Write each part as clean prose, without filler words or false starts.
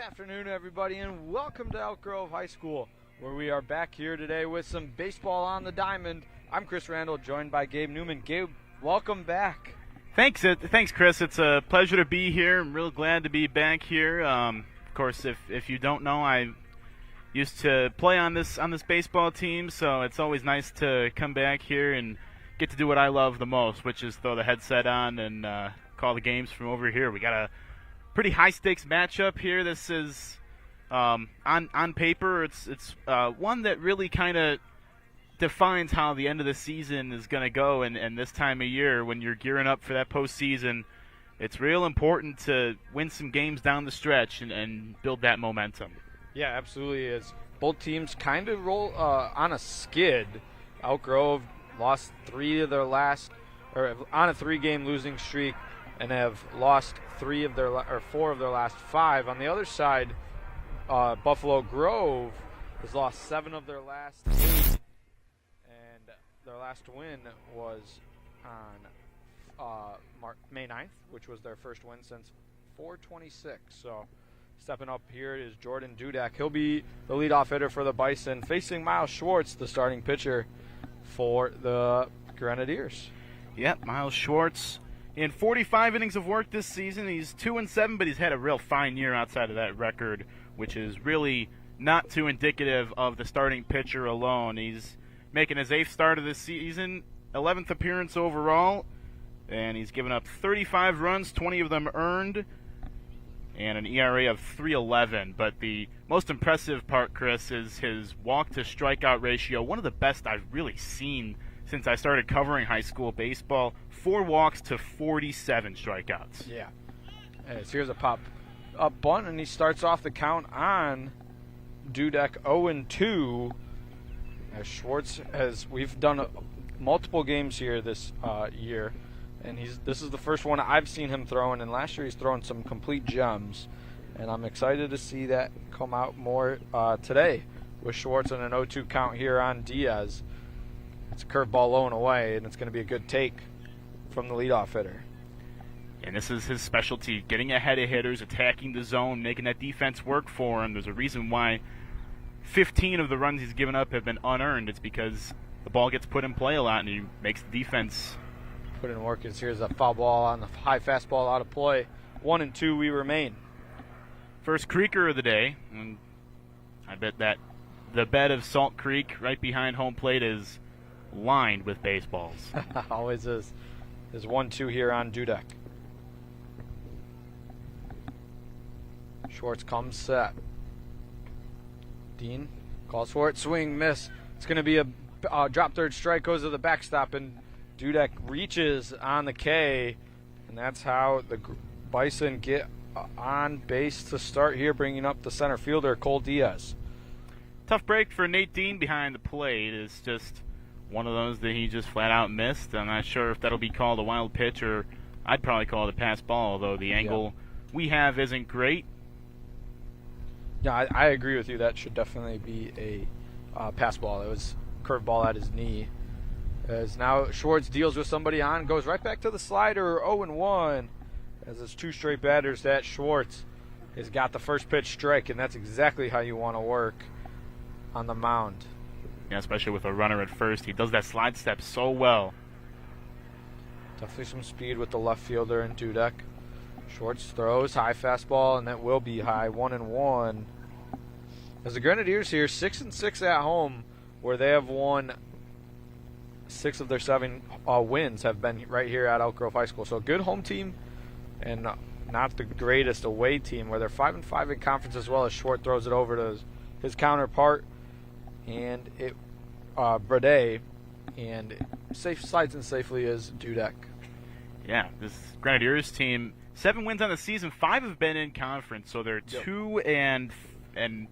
afternoon, everybody, and welcome to Elk Grove High School, where we are back here today with some baseball on the diamond. I'm Chris Randall, joined by Gabe Newman. Gabe, welcome back. Thanks, Chris. It's a pleasure to be here. I'm real glad to be back here. Of course, if you don't know, I used to play on this baseball team, so it's always nice to come back here and get to do what I love the most, which is throw the headset on and call the games from over here. We got a pretty high-stakes matchup here. This is, on paper, it's one that really kind of defines how the end of the season is going to go. And this time of year, when you're gearing up for that postseason, it's real important to win some games down the stretch and build that momentum. Yeah, absolutely. It's both teams kind of roll on a skid. Elk Grove lost on a 3-game losing streak, and have lost 4 of their last 5. On the other side, Buffalo Grove has lost 7 of their last 8, and their last win was on May 9th, which was their first win since 4/26. So stepping up here is Jordan Dudek. He'll be the leadoff hitter for the Bison, facing Miles Schwartz, the starting pitcher for the Grenadiers. Yep, Miles Schwartz. In 45 innings of work this season, he's 2-7, but he's had a real fine year outside of that record, which is really not too indicative of the starting pitcher alone. He's making his 8th start of this season, 11th appearance overall, and he's given up 35 runs, 20 of them earned, and an ERA of 3.11. But the most impressive part, Chris, is his walk-to-strikeout ratio, one of the best I've really seen since I started covering high school baseball. 4 walks to 47 strikeouts. Yeah. Here's a pop-up bunt, and he starts off the count on Dudek 0-2. As Schwartz we've done multiple games here this year, and this is the first one I've seen him throwing, and last year he's thrown some complete gems, and I'm excited to see that come out more today with Schwartz and an 0-2 count here on Diaz. It's a curveball low and away, and it's going to be a good take from the leadoff hitter. And this is his specialty, getting ahead of hitters, attacking the zone, making that defense work for him. There's a reason why 15 of the runs he's given up have been unearned. It's because the ball gets put in play a lot, and he makes the defense put in work. Here's a foul ball on the high fastball out of play. 1-2 we remain. First creeker of the day, and I bet that the bed of Salt Creek right behind home plate is lined with baseballs. Always is. There's 1-2 here on Dudek. Schwartz comes set. Dean calls for it. Swing, miss. It's going to be a drop third strike, goes to the backstop, and Dudek reaches on the K, and that's how the Bison get on base to start here, bringing up the center fielder, Cole Diaz. Tough break for Nate Dean behind the plate. It's just one of those that he just flat out missed. I'm not sure if that'll be called a wild pitch, or I'd probably call it a pass ball, although the angle we have isn't great. Yeah, I agree with you. That should definitely be a pass ball. It was curveball at his knee. As now Schwartz deals with somebody on, goes right back to the slider, 0-1. As it's 2 straight batters that Schwartz has got the first pitch strike, and that's exactly how you want to work on the mound. Yeah, especially with a runner at first. He does that slide step so well. Definitely some speed with the left fielder and Dudek. Schwartz throws, high fastball, and that will be high, 1-1. As the Grenadiers here, 6-6 at home, where they have won 6 of their 7 wins have been right here at Elk Grove High School. So a good home team and not the greatest away team, where they're 5-5 in conference as well, as Schwartz throws it over to his counterpart, and it Brade, and slides in safely as Dudek. Yeah, this Grenadiers team, 7 wins on the season, 5 have been in conference, so they're 2-12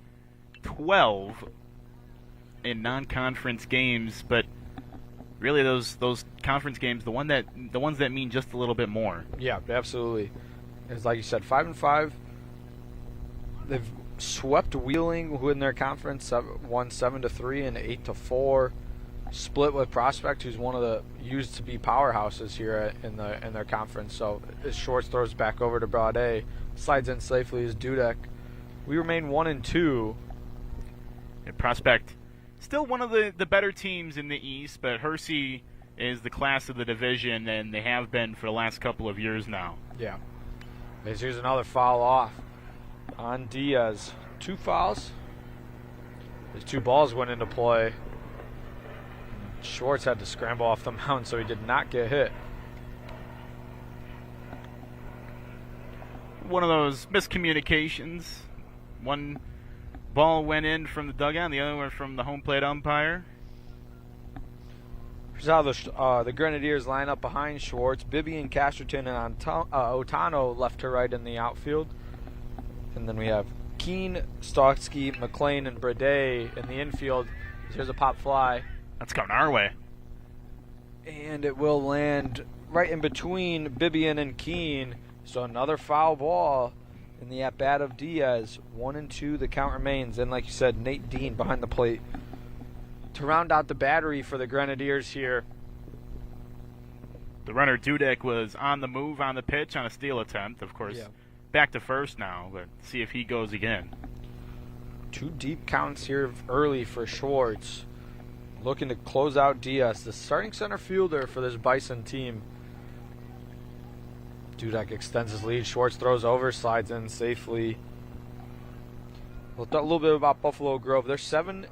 in non-conference games, but really those conference games, the ones that mean just a little bit more. Yeah, absolutely. It's like you said, 5-5. They've swept Wheeling, who in their conference won 7-3 and 8-4. Split with Prospect, who's one of the used to be powerhouses here in their conference. So as Schwartz throws back over to Brade, slides in safely as Dudek We remain 1-2. Prospect, still one of the better teams in the East, but Hersey is the class of the division, and they have been for the last couple of years now. Yeah. Here's another foul off on Diaz. 2 fouls. His 2 balls went into play. Schwartz had to scramble off the mound, so he did not get hit. One of those miscommunications. One ball went in from the dugout, and the other one from the home plate umpire. Here's how the Grenadiers line up behind Schwartz. Bibby and Casterton and Otano left to right in the outfield. And then we have Keene, Stotsky, McLean, and Brade in the infield. Here's a pop fly. That's coming our way. And it will land right in between Bibian and Keene. So another foul ball in the at-bat of Diaz. 1-2, the count remains. And like you said, Nate Dean behind the plate to round out the battery for the Grenadiers here. The runner Dudek was on the move on the pitch on a steal attempt. Of course, back to first now, but see if he goes again. 2 deep counts here early for Schwartz. Looking to close out Diaz, the starting center fielder for this Bison team. Dudek extends his lead. Schwartz throws over, slides in safely. We'll talk a little bit about Buffalo Grove. They're 7,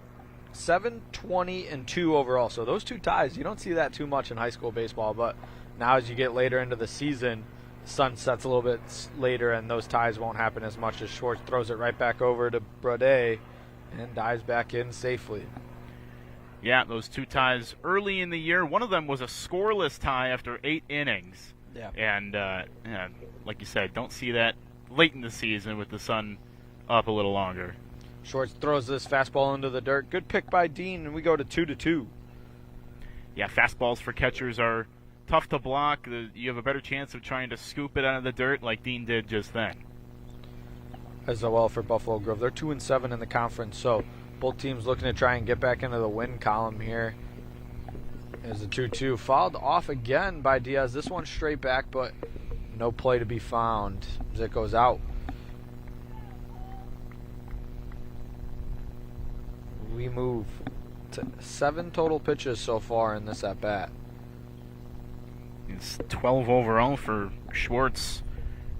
20, and 2 overall. So those 2 ties, you don't see that too much in high school baseball. But now as you get later into the season, the sun sets a little bit later, and those ties won't happen as much as Schwartz throws it right back over to Brade and dives back in safely. Yeah, those 2 ties early in the year. One of them was a scoreless tie after 8 innings. Yeah. And like you said, don't see that late in the season with the sun up a little longer. Schwartz throws this fastball into the dirt. Good pick by Dean, and we go to 2-2. Yeah, fastballs for catchers are tough to block. You have a better chance of trying to scoop it out of the dirt like Dean did just then. As well for Buffalo Grove. They're 2-7 in the conference, so both teams looking to try and get back into the win column here. There's a 2-2. Fouled off again by Diaz. This one straight back, but no play to be found as it goes out. We move to 7 total pitches so far in this at-bat. It's 12 overall for Schwartz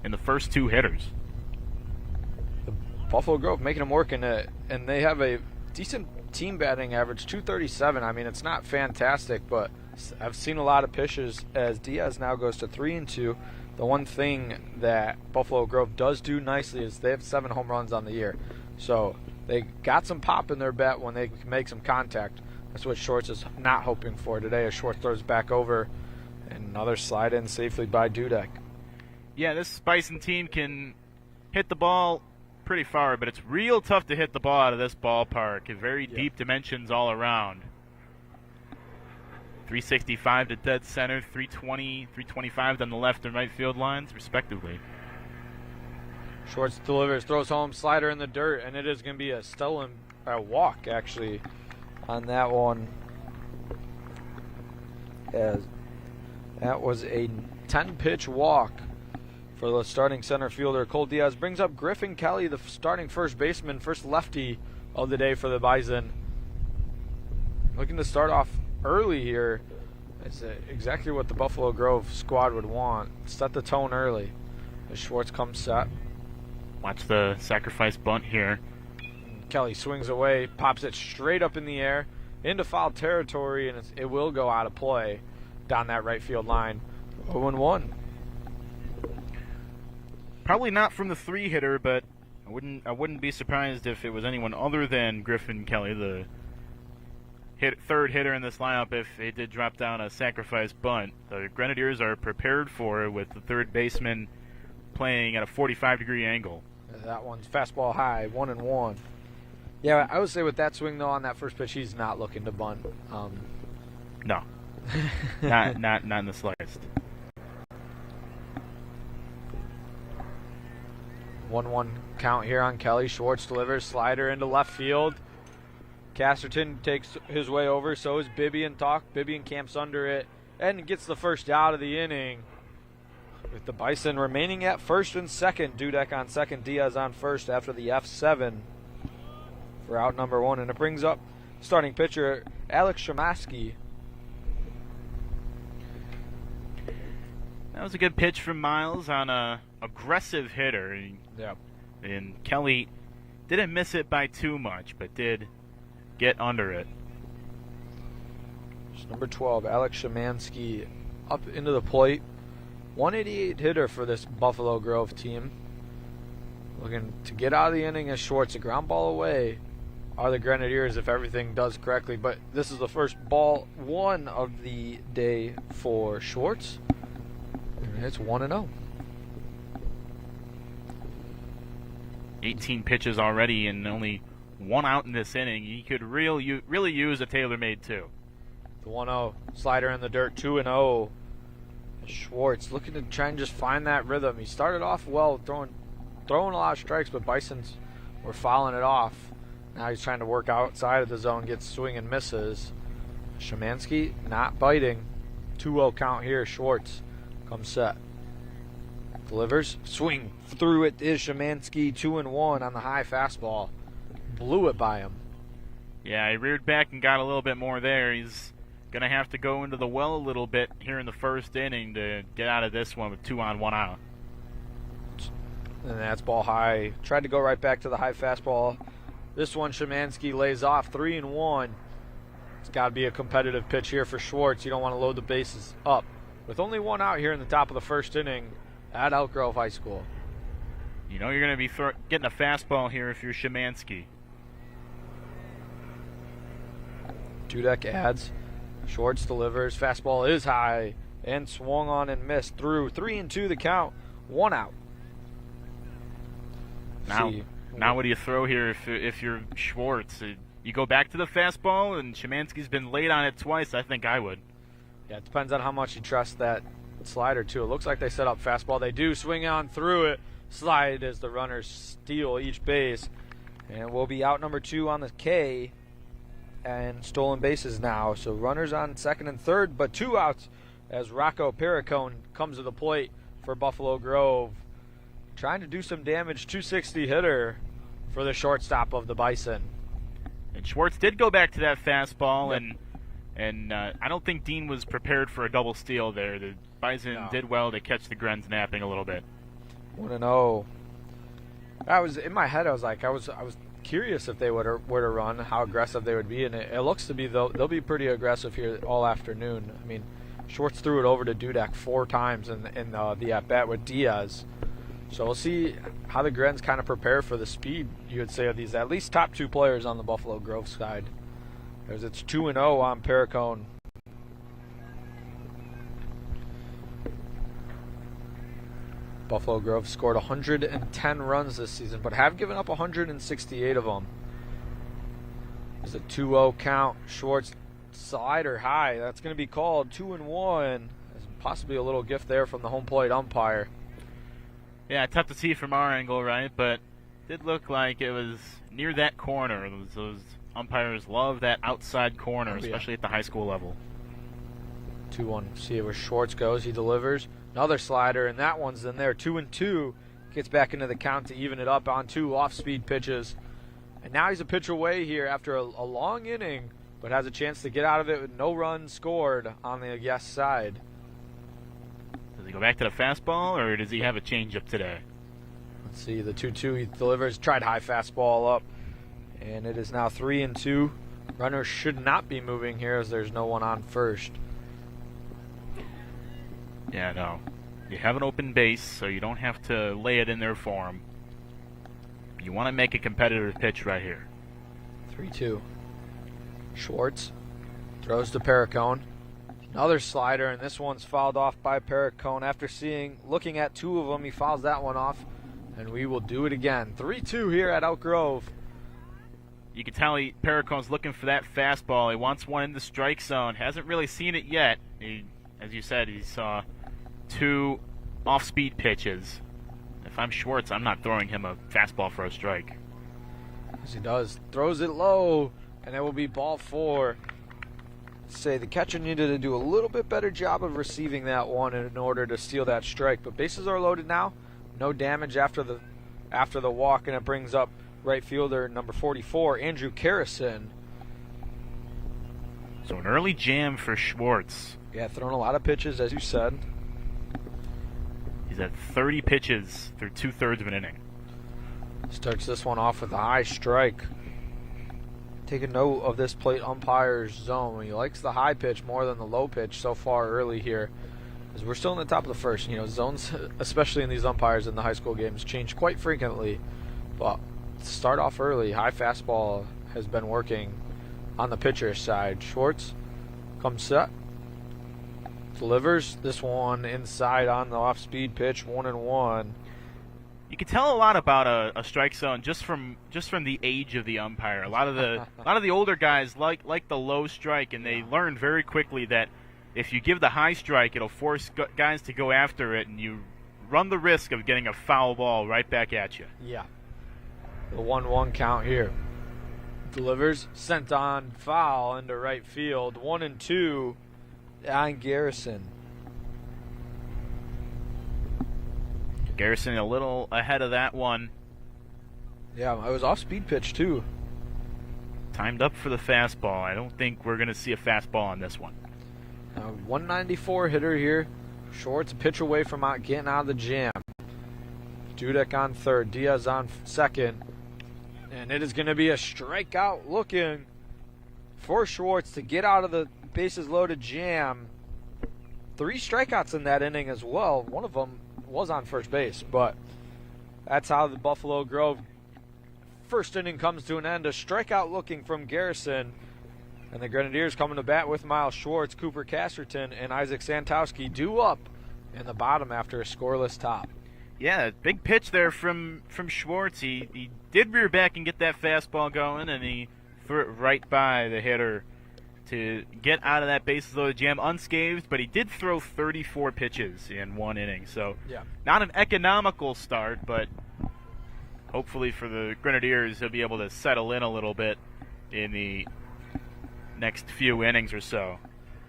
in the first 2 hitters. The Buffalo Grove making them work in it, and they have a decent team batting average, 237. I mean, it's not fantastic, but I've seen a lot of pitches as Diaz now goes to 3-2. The one thing that Buffalo Grove does do nicely is they have 7 home runs on the year. So they got some pop in their bat when they can make some contact. That's what Schwartz is not hoping for today, as Schwartz throws back over. And another slide in safely by Dudek. Yeah, this Bison team can hit the ball pretty far, but it's real tough to hit the ball out of this ballpark. Very deep dimensions all around. 365 to dead center, 320, 325 on the left and right field lines, respectively. Schwartz delivers, throws home, slider in the dirt, and it is going to be a stolen walk, actually, on that one. As that was a 10-pitch walk for the starting center fielder. Cole Diaz brings up Griffin Kelly, the starting first baseman, first lefty of the day for the Bison. Looking to start off early here. It's exactly what the Buffalo Grove squad would want. Set the tone early as Schwartz comes set. Watch the sacrifice bunt here. Kelly swings away, pops it straight up in the air into foul territory, and it will go out of play down that right field line. 0-1. Probably not from the 3-hitter, but I wouldn't be surprised if it was anyone other than Griffin Kelly, the third hitter in this lineup, if it did drop down a sacrifice bunt. The Grenadiers are prepared for it with the third baseman playing at a 45-degree angle. That one's fastball high, 1-1. Yeah, I would say with that swing, though, on that first pitch, he's not looking to bunt. No. not in the slightest. 1-1 count here on Kelly. Schwartz delivers, slider into left field. Casterton takes his way over, so is Bibian camps under it, and gets the first out of the inning. with the Bison remaining at first and second. Dudek on second, Diaz on first after the F7 for out number 1. And it brings up starting pitcher Alex Shemaski. That was a good pitch from Miles on a aggressive hitter. Yep. And Kelly didn't miss it by too much, but did get under it. It's number 12, Alex Shemansky, up into the plate. 188 hitter for this Buffalo Grove team. Looking to get out of the inning as Schwartz. A ground ball away are the Grenadiers if everything does correctly. But this is the first ball 1 of the day for Schwartz. And it's 1-0. 18 pitches already and only 1 out in this inning. He could really use a tailor-made too. The 1-0 slider in the dirt, 2-0. Schwartz looking to try and just find that rhythm. He started off well, throwing a lot of strikes, but Bisons were fouling it off. Now he's trying to work outside of the zone, gets swing and misses. Shemansky not biting. 2-0 count here. Schwartz comes set. Delivers, swing through it is Shemansky. 2-1 on the high fastball. Blew it by him. Yeah, he reared back and got a little bit more there. He's going to have to go into the well a little bit here in the first inning to get out of this one with 2 on, 1 out. And that's ball high. Tried to go right back to the high fastball. This one Shemansky lays off, 3-1. It's got to be a competitive pitch here for Schwartz. You don't want to load the bases up. With only 1 out here in the top of the first inning at Elk Grove High School. You know you're going to be getting a fastball here if you're Shemansky. Dudek adds. Schwartz delivers. Fastball is high and swung on and missed through. 3-2 the count. 1 out. Now what do you throw here if you're Schwartz? You go back to the fastball, and Shemansky's been late on it twice. I think I would. Yeah, it depends on how much you trust that slider, too. It looks like they set up fastball. They do swing on through it. Slide as the runners steal each base. And we'll be out number 2 on the K. And stolen bases now. So runners on second and third, but 2 outs as Rocco Perricone comes to the plate for Buffalo Grove. Trying to do some damage, 260 hitter for the shortstop of the Bison. And Schwartz did go back to that fastball, Yep. and I don't think Dean was prepared for a double steal there. The Bison did well to catch the Grens napping a little bit. 1-0. I was in my head. I was curious if they were to run, how aggressive they would be, and it looks to be they'll be pretty aggressive here all afternoon. I mean, Schwartz threw it over to Dudek 4 times in the at bat with Diaz. So we'll see how the Grens kind of prepare for the speed, you would say, of these at least top 2 players on the Buffalo Grove side. As it's 2-0 on Perricone. Buffalo Grove scored 110 runs this season, but have given up 168 of them. There's a 2-0 count. Schwartz slider high. That's going to be called 2-1. There's possibly a little gift there from the home plate umpire. Yeah, tough to see from our angle, right? But it did look like it was near that corner. Those umpires love that outside corner, especially at the high school level. 2-1. See where Schwartz goes. He delivers. Another slider, and that one's in there. 2-2. Gets back into the count to even it up on 2 off-speed pitches. And now he's a pitch away here after a long inning, but has a chance to get out of it with no runs scored on the yes side. Does he go back to the fastball, or does he have a changeup today? Let's see, the 2-2 he delivers. Tried high fastball up, and it is now 3-2. Runners should not be moving here as there's no one on first. Yeah, no. You have an open base, so you don't have to lay it in there for him. You want to make a competitive pitch right here. 3-2. Schwartz throws to Perricone. Another slider, and this one's fouled off by Perricone. After looking at 2 of them, he fouls that one off, and we will do it again. 3-2 here at Elk Grove. You can tell Perricone's looking for that fastball. He wants one in the strike zone. Hasn't really seen it yet. As you said, he saw 2 off-speed pitches. If I'm Schwartz, I'm not throwing him a fastball for a strike. As he does. Throws it low, and it will be ball 4. say the catcher needed to do a little bit better job of receiving that one in order to steal that strike. But bases are loaded now. No damage after the walk, and it brings up right fielder number 44, Andrew Carrison. So an early jam for Schwartz. Yeah, throwing a lot of pitches, as you said. He's at 30 pitches through 2/3 of an inning. Starts this one off with a high strike. Take a note of this plate umpire's zone. He likes the high pitch more than the low pitch so far early here, as we're still in the top of the first. You know, zones, especially in these umpires in the high school games, change quite frequently. But to start off early, high fastball has been working on the pitcher's side. Schwartz comes set, delivers this one inside on the off-speed pitch, 1-1. You can tell a lot about a strike zone just from the age of the umpire. A lot of the older guys like the low strike, and they learn very quickly that if you give the high strike, it'll force guys to go after it, and you run the risk of getting a foul ball right back at you. Yeah. The 1-1 count here. Delivers, sent on, foul into right field. 1-2 on Garrison. Garrison a little ahead of that one. Yeah, it was off-speed pitch too. Timed up for the fastball. I don't think we're going to see a fastball on this one. 194 hitter here. Schwartz a pitch away from getting out of the jam. Dudek on third, Diaz on second. And it is going to be a strikeout looking for Schwartz to get out of the bases loaded jam. 3 strikeouts in that inning as well. One of them was on first base, but that's how the Buffalo Grove first inning comes to an end. A strikeout looking from Garrison, and the Grenadiers coming to bat with Miles Schwartz, Cooper Casterton, and Isaac Santowski due up in the bottom after a scoreless top. Yeah, big pitch there from Schwartz. He did rear back and get that fastball going, and he threw it right by the hitter to get out of that bases loaded jam unscathed, but he did throw 34 pitches in one inning. So yeah, not an economical start, but hopefully for the Grenadiers, he'll be able to settle in a little bit in the next few innings or so.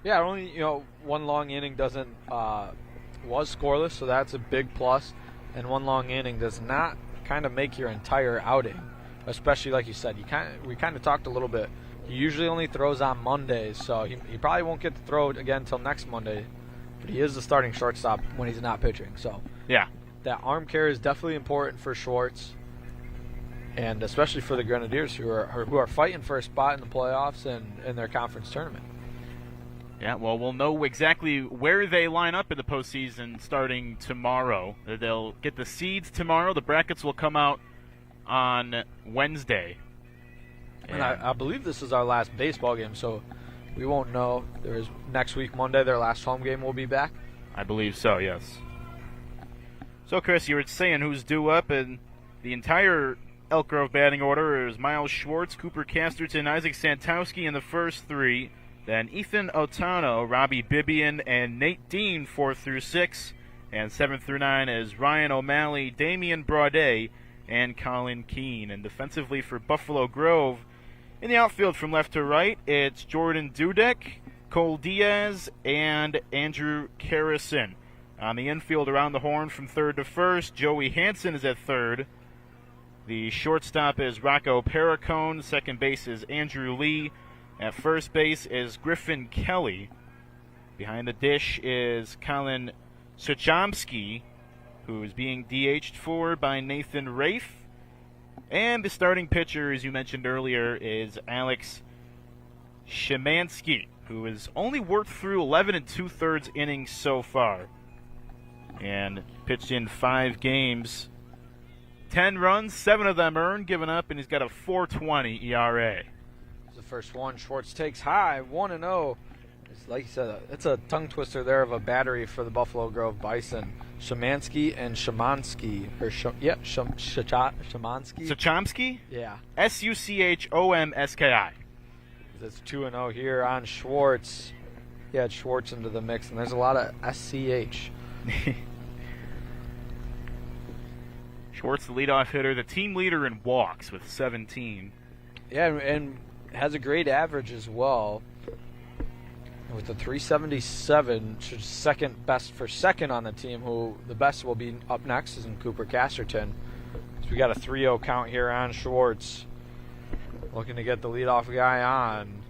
Yeah, only one long inning was scoreless, so that's a big plus. And one long inning does not kind of make your entire outing, especially like you said. We kind of talked a little bit. He usually only throws on Mondays, so he probably won't get to throw it again until next Monday. But he is the starting shortstop when he's not pitching. So yeah, that arm care is definitely important for Schwartz, and especially for the Grenadiers who are fighting for a spot in the playoffs and in their conference tournament. Yeah, well, we'll know exactly where they line up in the postseason starting tomorrow. They'll get the seeds tomorrow. The brackets will come out on Wednesday. And I believe this is our last baseball game, so we won't know. There's next week, Monday, their last home game will be back. I believe so, yes. So, Chris, you were saying who's due up, and the entire Elk Grove batting order is Miles Schwartz, Cooper Casterton, Isaac Santowski in the first 3. Then Ethan Otano, Robbie Bibian, and Nate Dean 4 through 6. And 7 through 9 is Ryan O'Malley, Damian Braudet, and Colin Keene. And defensively for Buffalo Grove, in the outfield from left to right, it's Jordan Dudek, Cole Diaz, and Andrew Carrison. On the infield around the horn from third to first, Joey Hansen is at third. The shortstop is Rocco Perricone. Second base is Andrew Lee. At first base is Griffin Kelly. Behind the dish is Colin Suchomsky, who is being DH'd for by Nathan Rafe. And the starting pitcher, as you mentioned earlier, is Alex Szymanski, who has only worked through 11 2/3 innings so far. And pitched in 5 games. 10 runs, 7 of them earned, given up, and he's got a 4.20 ERA. The first one, Schwartz takes high, 1-0. It's like you said, it's a tongue twister there of a battery for the Buffalo Grove Bison. Szymanski and Szymanski. Szymanski. Suchomsky? Yeah. Suchomski. It's 2-0 here on Schwartz. He had Schwartz into the mix, and there's a lot of SCH. Schwartz, the leadoff hitter, the team leader in walks with 17. Yeah, and has a great average as well. with the 377, which is second best for second on the team, who the best will be up next is in Cooper Casterton. So we got a 3-0 count here on Schwartz. Looking to get the leadoff guy on.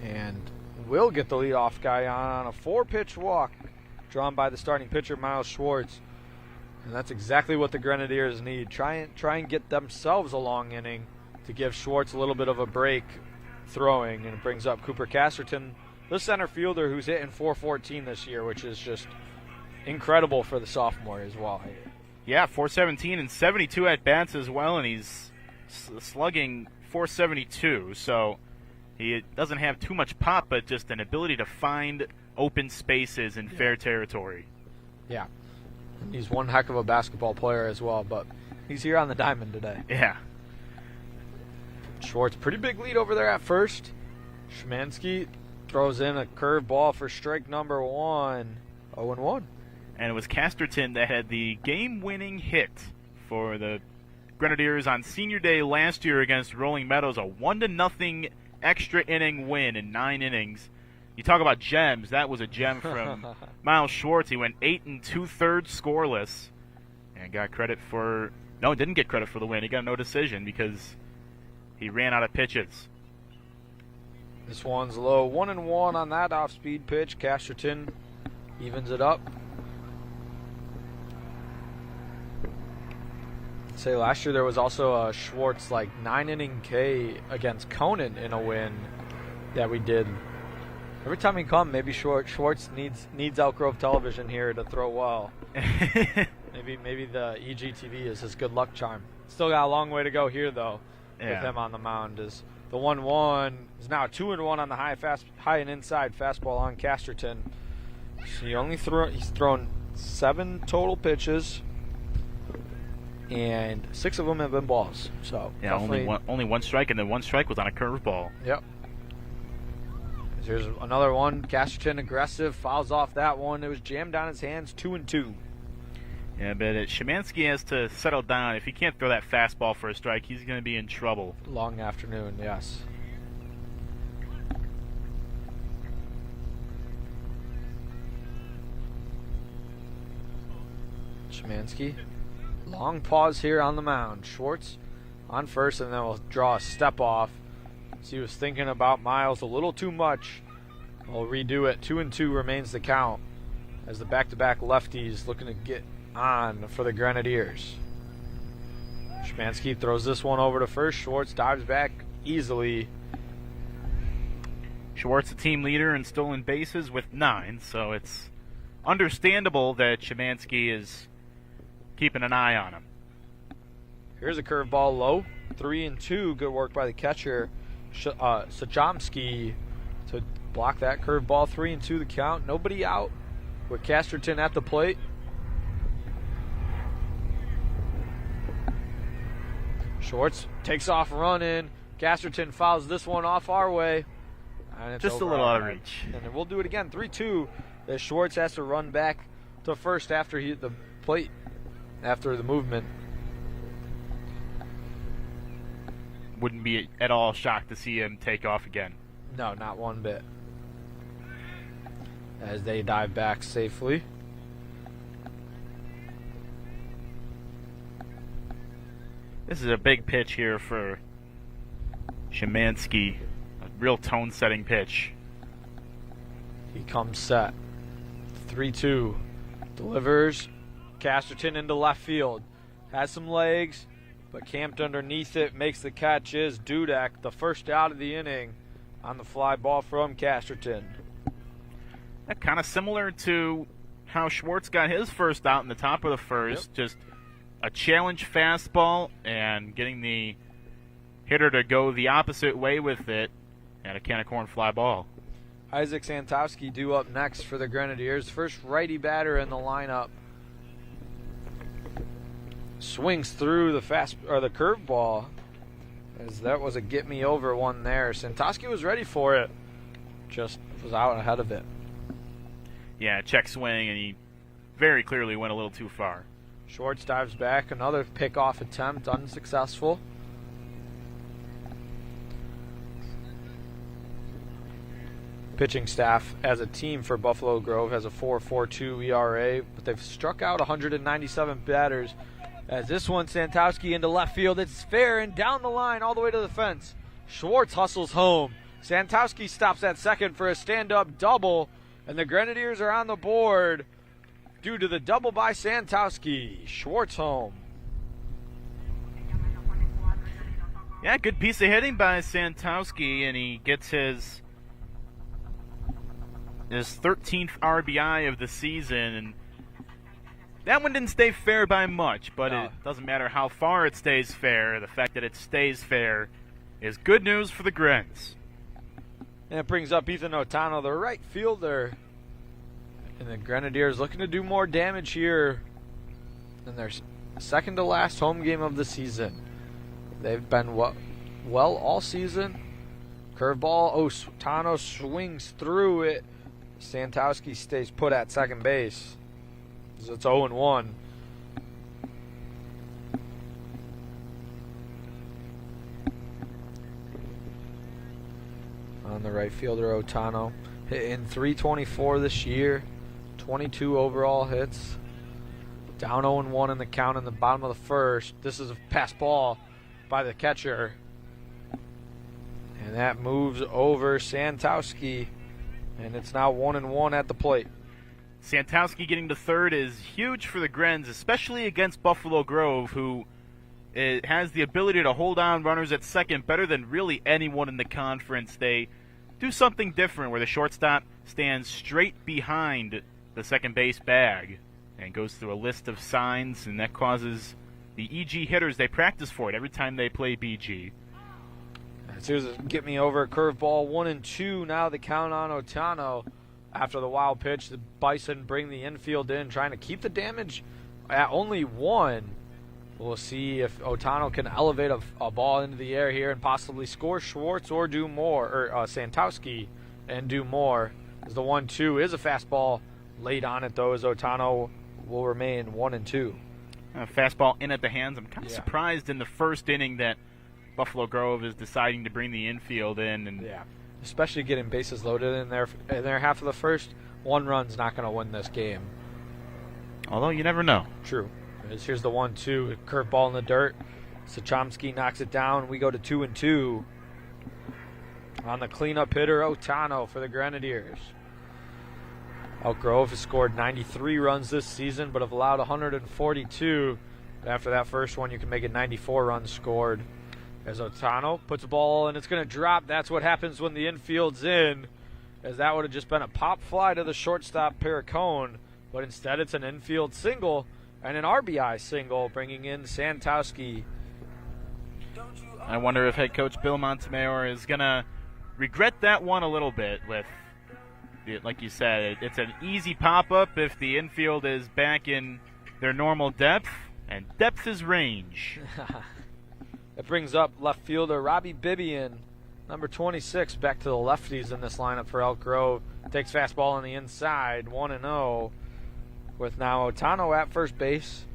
And will get the leadoff guy on a 4-pitch walk drawn by the starting pitcher, Miles Schwartz. And that's exactly what the Grenadiers need. Try and get themselves a long inning to give Schwartz a little bit of a break throwing. And it brings up Cooper Casterton, the center fielder who's hitting .414 this year, which is just incredible for the sophomore as well. Yeah, .417 and 72 at-bats as well, and he's slugging .472. So he doesn't have too much pop, but just an ability to find open spaces in fair territory. Yeah. He's one heck of a basketball player as well, but he's here on the diamond today. Yeah. Schwartz, pretty big lead over there at first. Szymanski throws in a curveball for strike number 1. 0-1. And it was Casterton that had the game-winning hit for the Grenadiers on Senior Day last year against Rolling Meadows. A 1-0 extra inning win in 9 innings. You talk about gems. That was a gem from Miles Schwartz. He went 8 2/3 scoreless and got credit for... No, didn't get credit for the win. He got no decision because he ran out of pitches. This one's low. 1-1 on that off-speed pitch. Casterton evens it up. I'd say last year there was also a Schwartz 9-inning K against Conan in a win that we did. Every time we come, maybe Schwartz needs Elk Grove Television here to throw well. maybe the EGTV is his good luck charm. Still got a long way to go here though. With him on the mound. Is the 1-1 is now 2-1 on the high and inside fastball on Casterton. So he's thrown 7 total pitches, and 6 of them have been balls. So yeah, only one strike, and then 1 strike was on a curveball. Yep. Here's another one. Casterton aggressive, fouls off that one. It was jammed on his hands. 2-2. Yeah, but Szymanski has to settle down. If he can't throw that fastball for a strike, he's going to be in trouble. Long afternoon, yes. Szymanski. Long pause here on the mound. Schwartz on first, and then we'll draw a step off. So he was thinking about Miles a little too much. We'll redo it. 2-2 remains the count as the back-to-back lefties looking to get on for the Grenadiers. Szymanski throws this one over to first. Schwartz dives back easily. Schwartz, the team leader in stolen bases with 9, so it's understandable that Szymanski is keeping an eye on him. Here's a curveball low. 3-2. Good work by the catcher, Sajomski, to block that curveball. 3-2 the count. Nobody out with Casterton at the plate. Schwartz takes off running. Casterton fouls this one off our way. And it's just a little out of reach. And then we'll do it again. 3-2. As Schwartz has to run back to first after he hit the plate, after the movement. Wouldn't be at all shocked to see him take off again. No, not one bit. As they dive back safely. This is a big pitch here for Szymanski. A real tone-setting pitch. He comes set. 3-2. Delivers. Casterton into left field. Has some legs, but camped underneath it. Makes the catch is Dudek, the first out of the inning on the fly ball from Casterton. That kind of similar to how Schwartz got his first out in the top of the first. Yep. Just a challenge fastball and getting the hitter to go the opposite way with it, and a can of corn fly ball. Isaac Santowski due up next for the Grenadiers. First righty batter in the lineup. Swings through the the curveball, as that was a get me over one there. Santowski was ready for it, just was out ahead of it. Yeah, check swing, and he very clearly went a little too far. Schwartz dives back, another pickoff attempt, unsuccessful. pitching staff as a team for Buffalo Grove has a 4.42 ERA, but they've struck out 197 batters. As this one, Santowski into left field. It's fair and down the line all the way to the fence. Schwartz hustles home. Santowski stops at second for a stand-up double, and the Grenadiers are on the board due to the double by Santowski. Schwartz home. Yeah, good piece of hitting by Santowski, and he gets his 13th RBI of the season. And that one didn't stay fair by much, but No. it doesn't matter how far it stays fair. The fact that it stays fair is good news for the Grens. And it brings up Ethan Otano, the right fielder. And the Grenadiers looking to do more damage here in their second to last home game of the season. They've been well all season. Curveball, Otano swings through it. Santowski stays put at second base. So it's 0-1. On the right fielder, Otano, hitting .324 this year, 22 overall hits. Down 0-1 in the count in the bottom of the first. This is a pass ball by the catcher. And that moves over Santowski. And it's now 1-1 at the plate. Santowski getting to third is huge for the Grens, especially against Buffalo Grove, who has the ability to hold on runners at second better than really anyone in the conference. They do something different where the shortstop stands straight behind the second base bag and goes through a list of signs, and that causes the EG hitters, they practice for it every time they play BG. Here's a get me over curveball, 1-2. Now the count on Otano. After the wild pitch, the Bison bring the infield in, trying to keep the damage at only 1. We'll see if Otano can elevate a ball into the air here and possibly score Schwartz or do more, or Santowski and do more. As the 1-2 is a fastball late on it, though, as Otano will remain 1-2. Fastball in at the hands. I'm kind of surprised in the first inning that Buffalo Grove is deciding to bring the infield in. And especially getting bases loaded in their half of the first. 1 run's not going to win this game. Although you never know. True. Here's the 1-2. Curveball in the dirt. Sachomsky knocks it down. We go to 2-2. On the cleanup hitter, Otano for the Grenadiers. Elk Grove has scored 93 runs this season, but have allowed 142. After that first one, you can make it 94 runs scored. As Otano puts a ball and it's going to drop. That's what happens when the infield's in, as that would have just been a pop fly to the shortstop Perricone, but instead it's an infield single and an RBI single, bringing in Santowski. I wonder if head coach Bill Montemayor is going to regret that one a little bit with, like you said, it's an easy pop-up if the infield is back in their normal depth, and depth is range. It brings up left fielder Robbie Bibian, number 26, back to the lefties in this lineup for Elk Grove. Takes fastball on the inside, 1-0, with now Otano at first base.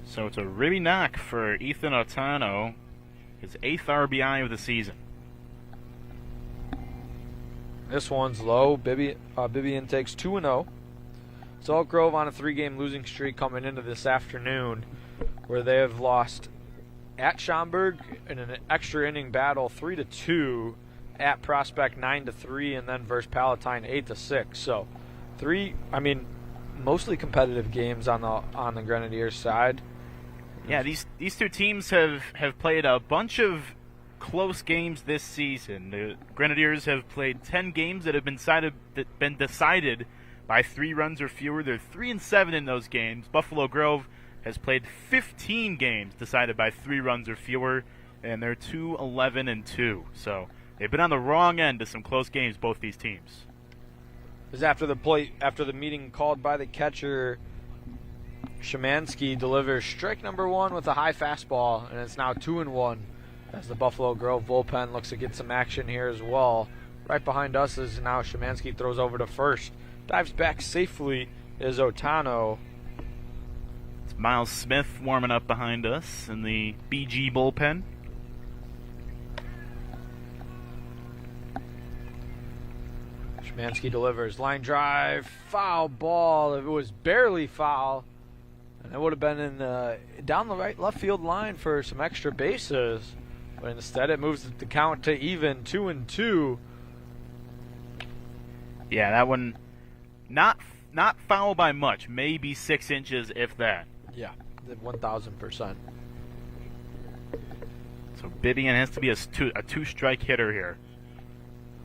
So it's a ribby knock for Ethan Otano, his 8th RBI of the season. This one's low. Bibian takes 2-0. So Elk Grove on a 3-game losing streak coming into this afternoon, where they have lost at Schaumburg in an extra inning battle 3-2, at Prospect 9-3, and then versus Palatine 8-6. So mostly competitive games on the Grenadiers side. Yeah, these two teams have played a bunch of close games this season. The Grenadiers have played 10 games that have been decided by 3 runs or fewer. They're 3-7 in those games. Buffalo Grove has played 15 games decided by 3 runs or fewer, and they're 2-11-2. So they've been on the wrong end of some close games, both these teams. Is after the meeting called by the catcher, Szymanski delivers strike number 1 with a high fastball, and it's now 2-1 as the Buffalo Grove bullpen looks to get some action here as well. Right behind us is now Szymanski throws over to first. Dives back safely is Otano. It's Miles Smith warming up behind us in the BG bullpen. Szymanski delivers. Line drive. Foul ball. It was barely foul. And it would have been in down the left field line for some extra bases. But instead it moves the count to even 2-2. Yeah, that one not foul by much. Maybe 6 inches, if that. Yeah, 1,000%. So Bibian has to be a two-strike hitter here.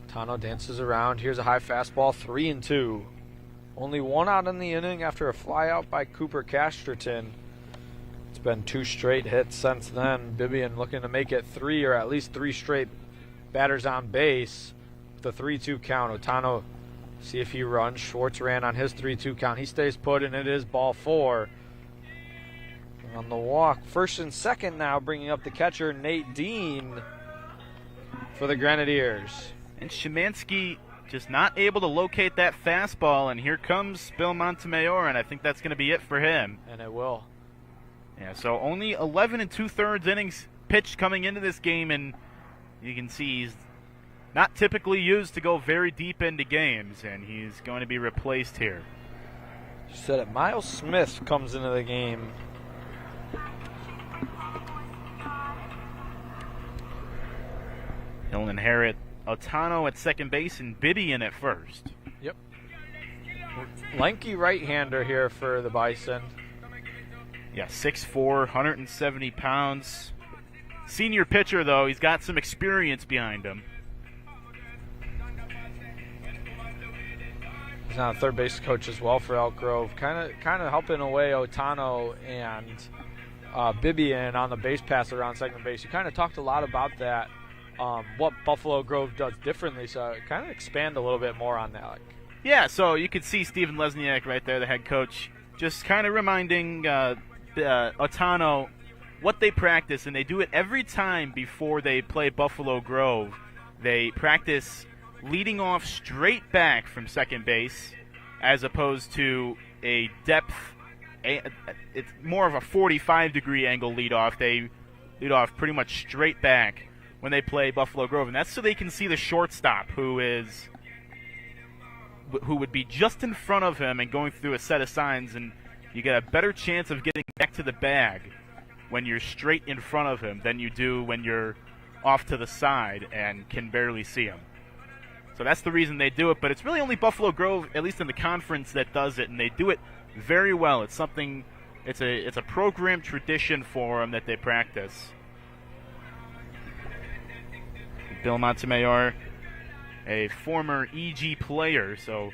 Tano dances around. Here's a high fastball, 3-2. Only one out in the inning after a flyout by Cooper Casterton. It's been 2 straight hits since then. Bibian looking to make it 3 or at least 3 straight batters on base. The 3-2 count. Otano, see if he runs. Schwartz ran on his 3-2 count. He stays put, and it is ball 4. On the walk, first and second now, bringing up the catcher, Nate Dean, for the Grenadiers. And Szymanski just not able to locate that fastball, and here comes Bill Montemayor, and I think that's going to be it for him. And it will. Yeah, so only 11 2/3 innings pitched coming into this game, and you can see he's not typically used to go very deep into games, and he's going to be replaced here. You said it. Miles Smith comes into the game. He'll inherit Otano at second base and Bibian at first. Yep. Lanky right-hander here for the Bison. Yeah, 6'4", 170 pounds. Senior pitcher, though. He's got some experience behind him. He's now a third base coach as well for Elk Grove. Kind of helping away Otano and Bibian on the base pass around second base. You kind of talked a lot about that. What Buffalo Grove does differently, so kind of expand a little bit more on that. Yeah, so you could see Stephen Lesniak right there, the head coach, just kind of reminding Otano what they practice, and they do it every time before they play Buffalo Grove. They practice leading off straight back from second base as opposed to a depth, it's more of a 45-degree angle leadoff. They lead off pretty much straight back when they play Buffalo Grove, and that's so they can see the shortstop who would be just in front of him and going through a set of signs, and you get a better chance of getting back to the bag when you're straight in front of him than you do when you're off to the side and can barely see him. So that's the reason they do it, but it's really only Buffalo Grove, at least in the conference, that does it, and they do it very well. It's something, it's a program tradition for them that they practice. Bill Montemayor, a former EG player, so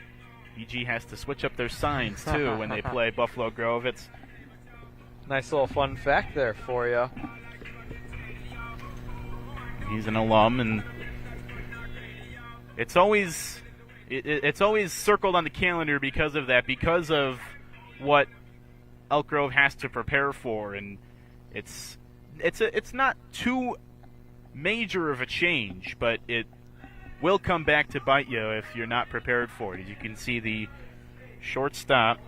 EG has to switch up their signs too when they play Buffalo Grove. It's nice little fun fact there for you. He's an alum, and it's always circled on the calendar because of that, because of what Elk Grove has to prepare for, and it's not too major of a change, but it will come back to bite you if you're not prepared for it. As you can see, the shortstop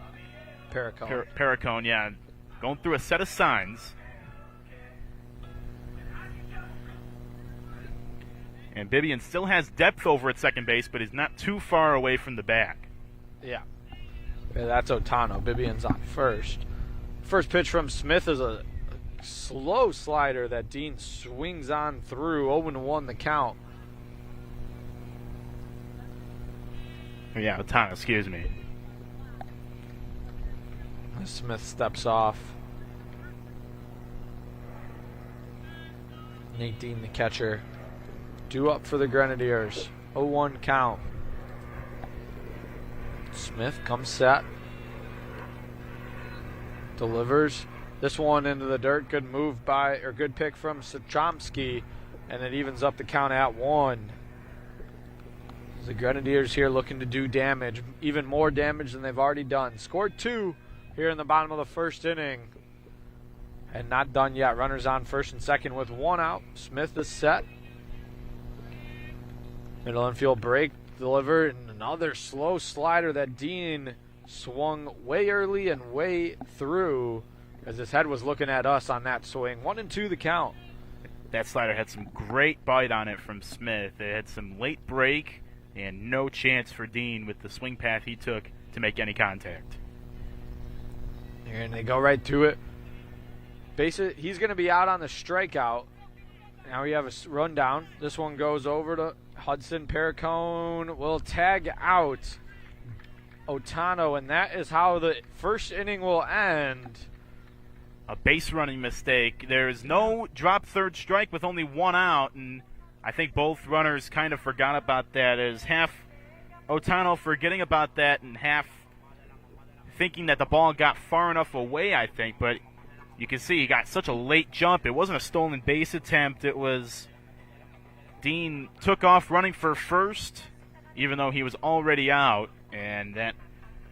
Paracone, yeah, going through a set of signs. And Bibian still has depth over at second base, but is not too far away from the back. Yeah, that's Otano. Bibian's on first. First pitch from Smith is a slow slider that Dean swings on through. 0-1 the count. Yeah, Otano, excuse me. Smith steps off. Nate Dean, the catcher, due up for the Grenadiers. 0-1 count. Smith comes set. Delivers. This one into the dirt. Good move good pick from Chomsky, and it evens up the count at 1. The Grenadiers here looking to do damage, even more damage than they've already done. Scored 2 here in the bottom of the first inning, and not done yet. Runners on first and second with 1 out. Smith is set. Middle infield break delivered, and another slow slider that Dean swung way early and way through, as his head was looking at us on that swing. 1-2 the count. That slider had some great bite on it from Smith. It had some late break, and no chance for Dean with the swing path he took to make any contact. And they go right to it. Basically, he's going to be out on the strikeout. Now we have a rundown. This one goes over to Hudson. Perricone will tag out Otano, and that is how the first inning will end. A base running mistake. There's no drop third strike with only one out, and I think both runners kind of forgot about that, as half Otano forgetting about that and half thinking that the ball got far enough away, I think. But you can see he got such a late jump. It wasn't a stolen base attempt. It was Dean took off running for first, even though he was already out, and that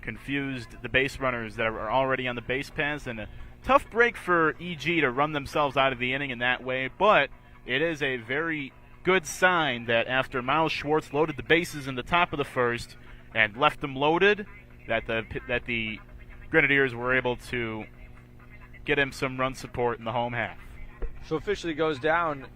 confused the base runners that are already on the base paths. And a tough break for EG to run themselves out of the inning in that way, but it is a very good sign that after Miles Schwartz loaded the bases in the top of the first and left them loaded, that the Grenadiers were able to get him some run support in the home half. So officially goes down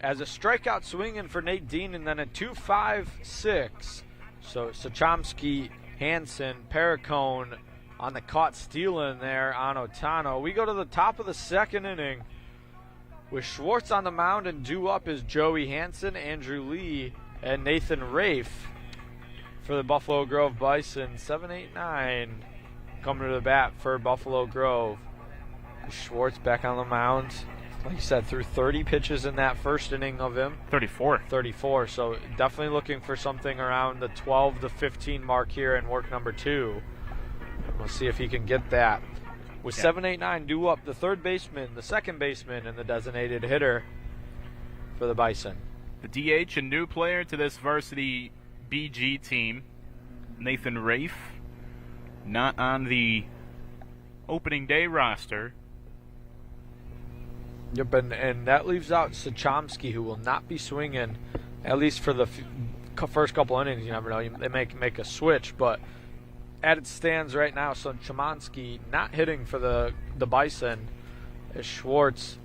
as a strikeout swinging for Nate Dean, and then a 2-5-6. So Sachomsky, Hansen, Perricone on the caught stealing there on Otano. We go to the top of the second inning with Schwartz on the mound, and due up is Joey Hansen, Andrew Lee, and Nathan Rafe for the Buffalo Grove Bison. 7, 8, 9 coming to the bat for Buffalo Grove. Schwartz back on the mound. Like you said, threw 30 pitches in that first inning of him. 34. So definitely looking for something around the 12 to 15 mark here in work number 2. We'll see if he can get that. With 7, 8, 9 due up, the third baseman, the second baseman, and the designated hitter for the Bison. The DH, a new player to this varsity BG team, Nathan Rafe, not on the opening day roster. Yep, and that leaves out Sachomsky, who will not be swinging, at least for the first couple innings. You never know. They may make a switch, but as it stands right now, so Sachomsky not hitting for the Bison as Schwartz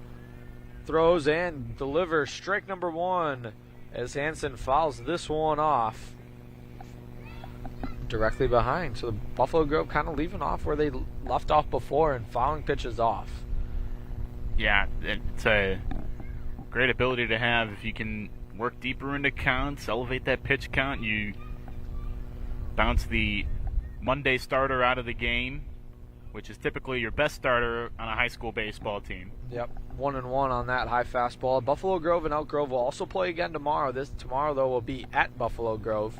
throws and delivers strike number 1 as Hansen fouls this one off directly behind. So the Buffalo Grove kind of leaving off where they left off before and fouling pitches off. Yeah, it's a great ability to have if you can work deeper into counts, elevate that pitch count. You bounce the Monday starter out of the game, which is typically your best starter on a high school baseball team. Yep, 1-1 on that high fastball. Buffalo Grove and Elk Grove will also play again tomorrow. Tomorrow, though, will be at Buffalo Grove.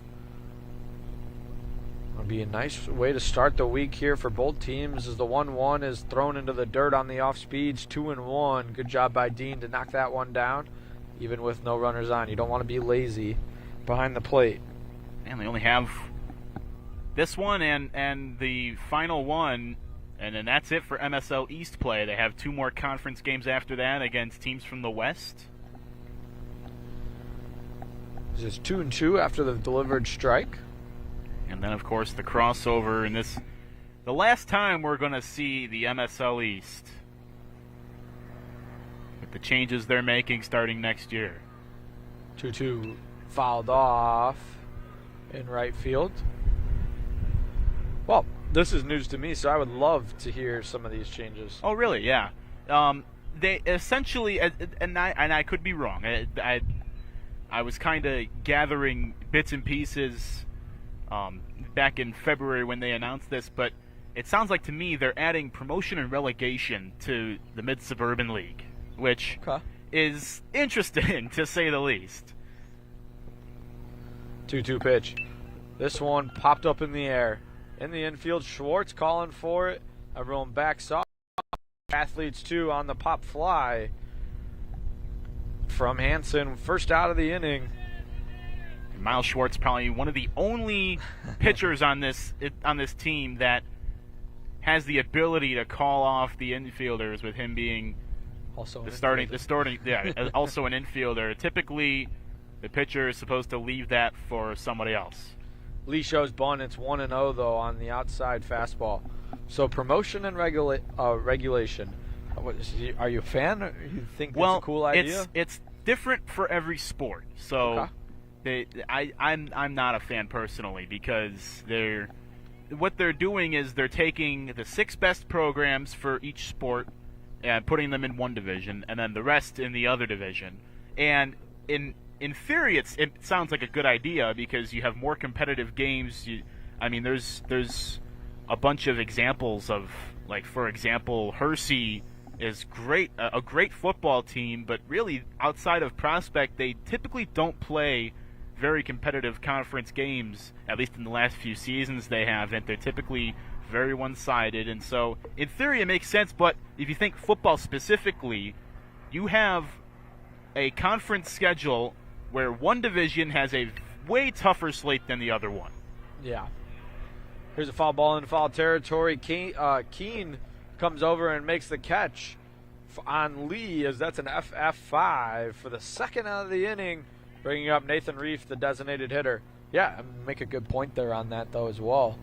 It'll be a nice way to start the week here for both teams, as the 1-1 is thrown into the dirt on the off speeds. 2-1. Good job by Dean to knock that one down, even with no runners on. You don't want to be lazy behind the plate. And they only have this one and the final one, and then that's it for MSL East play. They have 2 more conference games after that against teams from the West. This is 2-2 after the delivered strike. And then, of course, the crossover in this, the last time we're going to see the MSL East with the changes they're making starting next year. 2-2 fouled off in right field. Well, this is news to me, so I would love to hear some of these changes. Oh, really? Yeah. They essentially, and I could be wrong. I was kind of gathering bits and pieces back in February when they announced this, but it sounds like to me they're adding promotion and relegation to the Mid-Suburban League, which is interesting to say the least. 2-2 pitch. This one popped up in the air. In the infield, Schwartz calling for it. Everyone backs off. Athletes, too, on the pop fly from Hansen. First out of the inning. Miles Schwartz, probably one of the only pitchers on this team that has the ability to call off the infielders, with him being also also an infielder. Typically, the pitcher is supposed to leave that for somebody else. Lee shows bunt. It's 1-0 though on the outside fastball. So promotion and regulation. Are you a fan? Or you think that's a cool idea? It's different for every sport. So I'm not a fan personally, because what they're doing is they're taking the 6 best programs for each sport and putting them in one division, and then the rest in the other division. And in theory, it sounds like a good idea, because you have more competitive games. There's a bunch of examples of, like, for example, Hersey is a great football team, but really outside of Prospect, they typically don't play very competitive conference games. At least in the last few seasons, they haven't. They're typically very one-sided, and so in theory it makes sense. But if you think football specifically, you have a conference schedule where one division has a way tougher slate than the other one. Yeah. Here's a foul ball in foul territory. Keene comes over and makes the catch on Lee, as that's an FF5 for the second out of the inning, bringing up Nathan Reef, the designated hitter. Yeah, make a good point there on that, though, as well.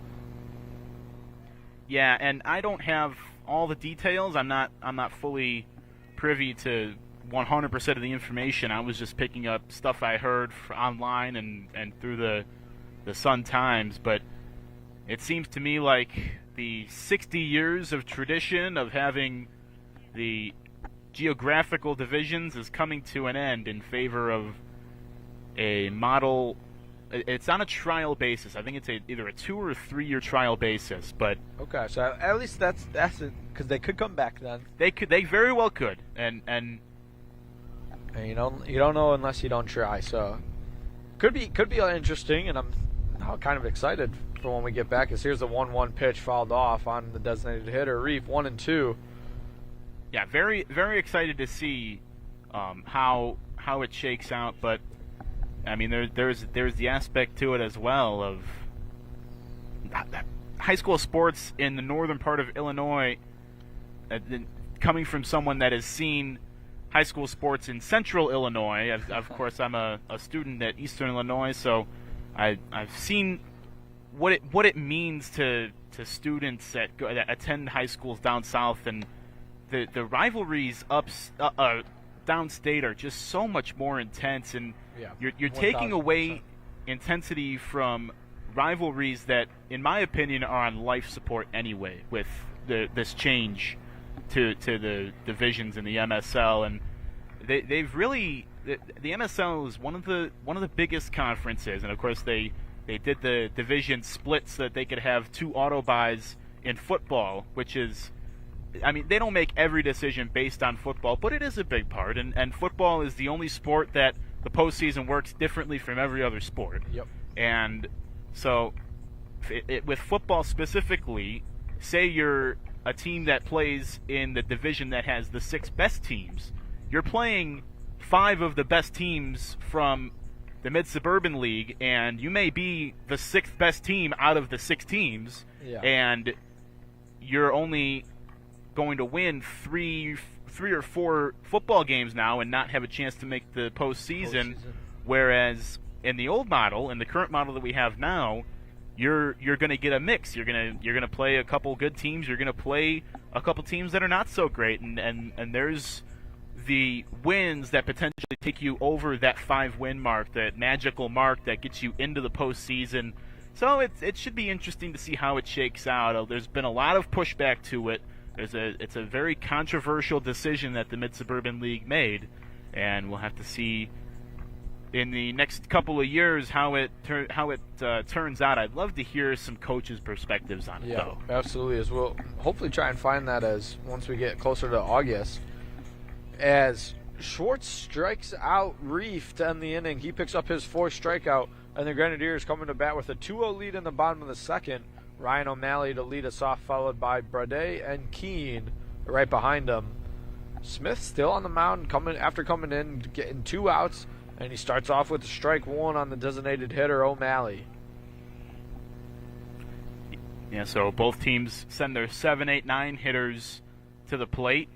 Yeah, and I don't have all the details. I'm not fully privy to 100% of the information. I was just picking up stuff I heard online and through the Sun-Times, but it seems to me like the 60 years of tradition of having the geographical divisions is coming to an end in favor of a model. It's on a trial basis. I think it's either a 2 or 3 year trial basis. But okay, so at least that's it, because they could come back then. They very well could, and you don't know unless you don't try. So could be interesting, and I'm kind of excited for when we get back. Because here's the 1-1 pitch fouled off on the designated hitter Reef, 1-2. Yeah, very very excited to see how it shakes out, but. I mean, there's the aspect to it as well of high school sports in the northern part of Illinois. Coming from someone that has seen high school sports in central Illinois, of course, I'm a student at Eastern Illinois, so I've seen what it means to students that attend high schools down south, and the rivalries downstate are just so much more intense, and you're taking away intensity from rivalries that, in my opinion, are on life support anyway, with this change to the divisions in the MSL. And they've really, the MSL is one of the biggest conferences, and of course they did the division split so that they could have 2 auto buys in football, which is, I mean, they don't make every decision based on football, but it is a big part, and football is the only sport that the postseason works differently from every other sport. Yep. And so, with football specifically, say you're a team that plays in the division that has the 6 best teams, you're playing 5 of the best teams from the Mid-Suburban League, and you may be the 6th best team out of the 6 teams, and you're only going to win 3 or 4 football games now and not have a chance to make the postseason. Whereas in the old model, in the current model that we have now, you're going to get a mix. You're going to play a couple good teams. You're going to play a couple teams that are not so great, and there's the wins that potentially take you over that 5-win mark, that magical mark that gets you into the postseason. So it should be interesting to see how it shakes out. There's been a lot of pushback to it. It's a very controversial decision that the Mid-Suburban League made, and we'll have to see in the next couple of years how it turns out. I'd love to hear some coaches' perspectives on it, though. Absolutely, as we'll hopefully try and find that as once we get closer to August. As Schwartz strikes out Reef to end the inning, he picks up his 4th strikeout, and the Grenadiers coming to bat with a 2-0 lead in the bottom of the second. Ryan O'Malley to lead us off, followed by Brade and Keene right behind him. Smith still on the mound after coming in, getting 2 outs, and he starts off with strike 1 on the designated hitter, O'Malley. Yeah, so both teams send their 7, 8, 9 hitters to the plate,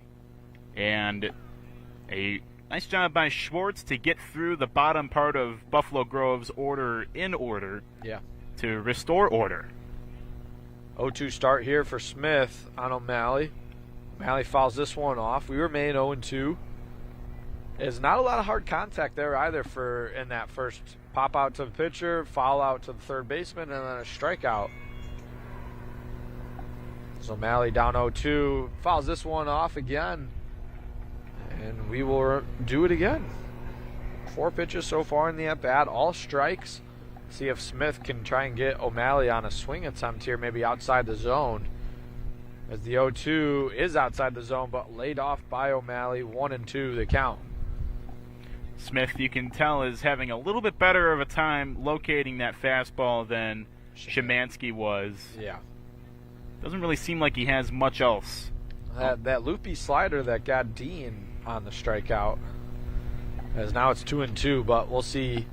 and a nice job by Schwartz to get through the bottom part of Buffalo Grove's order to restore order. 0-2 start here for Smith on O'Malley. O'Malley fouls this one off. We remain 0-2. There's not a lot of hard contact there either in that first pop out to the pitcher, foul out to the third baseman, and then a strikeout. So O'Malley down 0-2, fouls this one off again, and we will do it again. 4 pitches so far in the at-bat, all strikes. See if Smith can try and get O'Malley on a swing attempt here, maybe outside the zone. As the 0-2 is outside the zone, but laid off by O'Malley, 1-2 the count. Smith, you can tell, is having a little bit better of a time locating that fastball than Szymanski was. Yeah. Doesn't really seem like he has much else. That loopy slider that got Dean on the strikeout, as now it's 2-2, but we'll see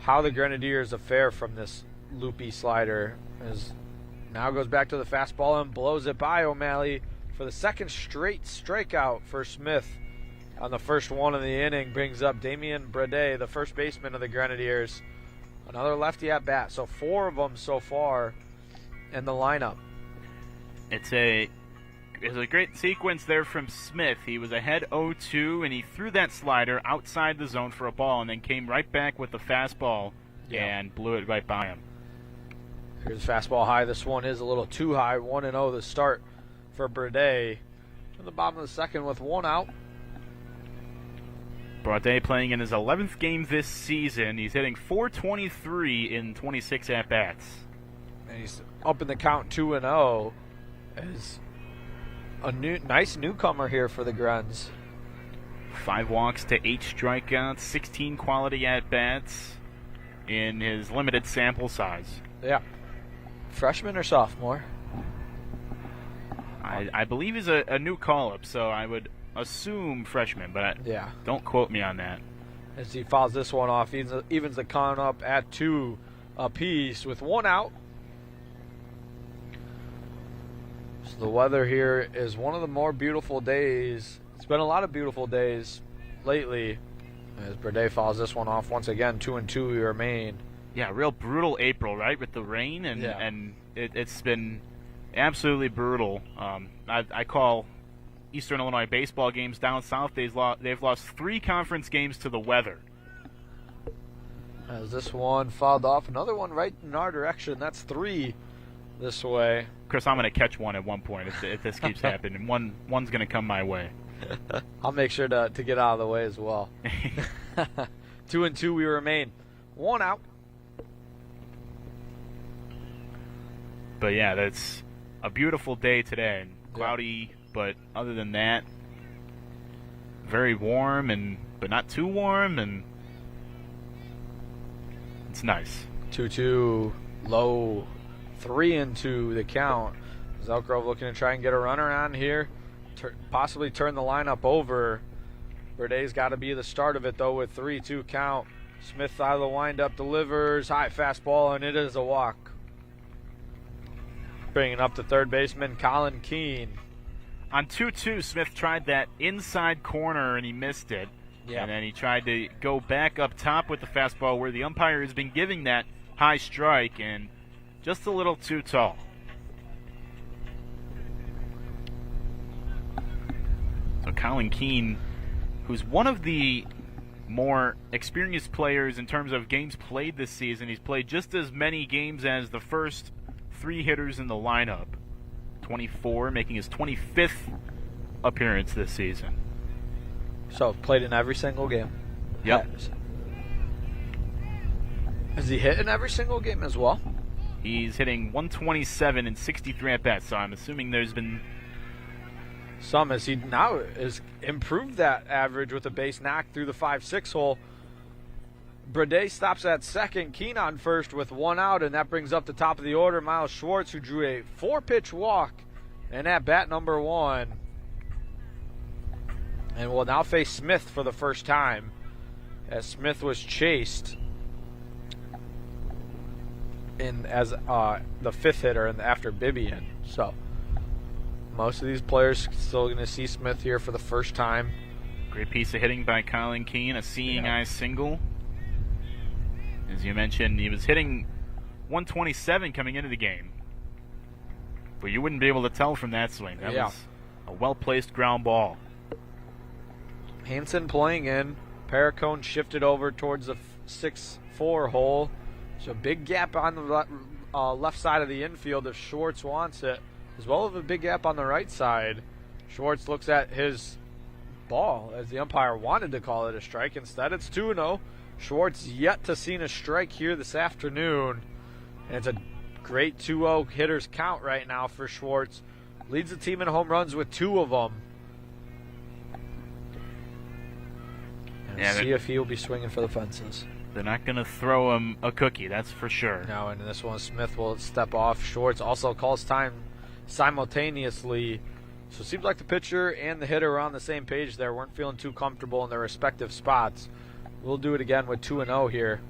how the Grenadiers fare from this loopy slider. As now goes back to the fastball and blows it by O'Malley for the second straight strikeout for Smith on the first one of the inning. Brings up Damian Brede, the first baseman of the Grenadiers. Another lefty at bat, so 4 of them so far in the lineup. It's a great sequence there from Smith. He was ahead 0-2, and he threw that slider outside the zone for a ball, and then came right back with the fastball and blew it right by him. Here's fastball high. This one is a little too high. 1-0 the start for Brede. To the bottom of the second with 1 out. Brede playing in his 11th game this season. He's hitting .423 in 26 at-bats. And he's up in the count 2-0 as a nice newcomer here for the Grens. 5 walks to 8 strikeouts, 16 quality at-bats in his limited sample size. Yeah. Freshman or sophomore? I believe he's a new call-up, so I would assume freshman, but don't quote me on that. As he fouls this one off, evens the count up at 2 apiece with 1 out. So the weather here is one of the more beautiful days. It's been a lot of beautiful days lately. As Brede fouls this one off once again, 2-2 we remain. Yeah, real brutal April, right, with the rain, and it's been absolutely brutal. I call Eastern Illinois baseball games down south. They've lost 3 conference games to the weather. As this one fouled off, another one right in our direction. That's 3 this way. Chris, I'm going to catch one at one point if this keeps happening. One's going to come my way. I'll make sure to get out of the way as well. 2-2 we remain. 1 out. But yeah, that's a beautiful day today. Cloudy, but other than that, very warm but not too warm, and it's nice. 2-2 low, 3-2 the count. Elk Grove looking to try and get a runner on here, possibly turn the lineup over. Brede's got to be the start of it though with 3-2 count. Smith out of the windup delivers high fastball, and it is a walk. Bringing up the third baseman, Colin Keene. On 2-2, Smith tried that inside corner and he missed it. Yeah. And then he tried to go back up top with the fastball where the umpire has been giving that high strike, and just a little too tall. So Colin Keene, who's one of the more experienced players in terms of games played this season. He's played just as many games as the first 3 hitters in the lineup. 24, making his 25th appearance this season. So played in every single game. Yep. Has he hit in every single game as well? He's hitting 127 in 63 at-bats, so I'm assuming there's been some, as he now has improved that average with a base knock through the 5-6 hole. Brede stops at second, Keene on first with 1 out, and that brings up the top of the order Miles Schwartz, who drew a 4-pitch walk and at bat number 1. And will now face Smith for the first time, as Smith was chased in as the 5th hitter and after Bibian. So most of these players still going to see Smith here for the first time. Great piece of hitting by Colin Keene, a seeing eye single. As you mentioned, he was hitting 127 coming into the game, but you wouldn't be able to tell from that swing. That was a well-placed ground ball. Hansen playing in. Paracone shifted over towards the 6'4" hole. So big gap on the left side of the infield if Schwartz wants it, as well as a big gap on the right side. Schwartz looks at his ball as the umpire wanted to call it a strike. Instead, it's 2-0. Schwartz yet to see a strike here this afternoon. And it's a great 2-0 hitters count right now for Schwartz. Leads the team in home runs with 2 of them. And see if he'll be swinging for the fences. They're not going to throw him a cookie, that's for sure. No, and this one, Smith will step off. Schwartz also calls time simultaneously. So it seems like the pitcher and the hitter were on the same page there. Weren't feeling too comfortable in their respective spots. We'll do it again with 2-0 here.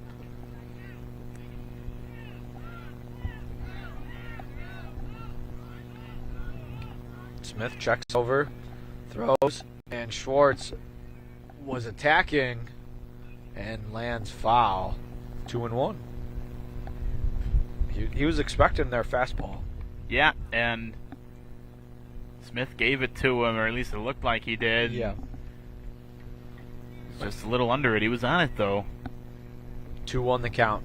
Smith checks over, throws, and Schwartz was attacking and lands foul. 2-1. He was expecting their fastball. Yeah, and Smith gave it to him, or at least it looked like he did. Yeah. Just a little under it. He was on it, though. 2-1 the count.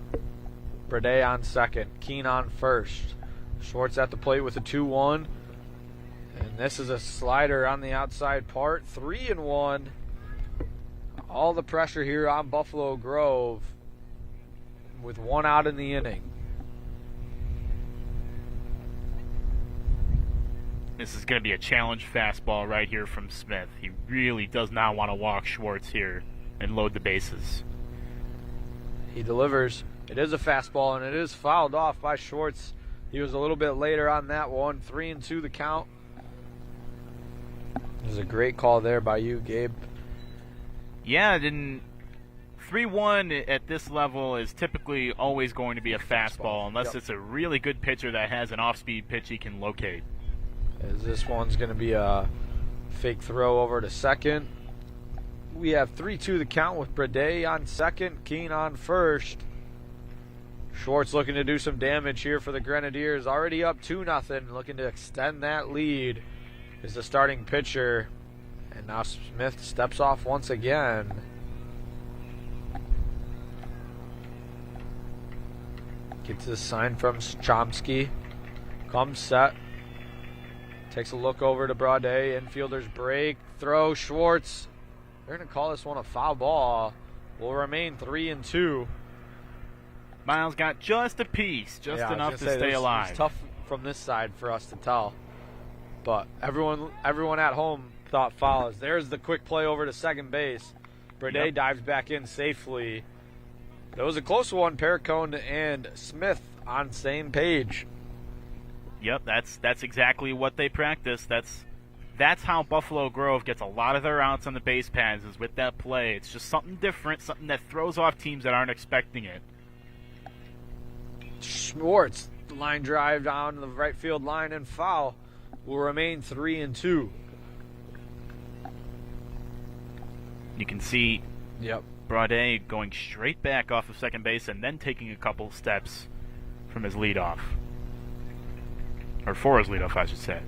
Brede on second. Keene on first. Schwartz at the plate with a 2-1. And this is a slider on the outside part. 3-1. All the pressure here on Buffalo Grove with 1 out in the inning. This is going to be a challenge fastball right here from Smith. He really does not want to walk Schwartz here and load the bases. He delivers. It is a fastball, and it is fouled off by Schwartz. He was a little bit later on that one. 3-2 the count. It was a great call there by you, Gabe. Yeah, then 3-1 at this level is typically always going to be a fastball unless it's a really good pitcher that has an off-speed pitch he can locate. As this one's going to be a fake throw over to second. We have 3-2 the count with Brede on second, Keene on first. Schwartz looking to do some damage here for the Grenadiers. Already up 2-0, looking to extend that lead is the starting pitcher. And now Smith steps off once again. Gets a sign from Chomsky. Comes set. Takes a look over to Brade. Infielders break. Throw. Schwartz. They're going to call this one a foul ball. Will remain 3-2. Miles got just a piece, just enough to stay alive. It's tough from this side for us to tell. But everyone at home thought foul. As there's the quick play over to second base. Brade dives back in safely. It was a close one. Perricone and Smith on same page. Yep, that's exactly what they practice. That's how Buffalo Grove gets a lot of their outs on the base paths, is with that play. It's just something different, something that throws off teams that aren't expecting it. Schwartz, line drive down the right field line and foul. Will remain 3-2. You can see Brade going straight back off of second base and then taking a couple steps from his leadoff. Or for his leadoff, I should say.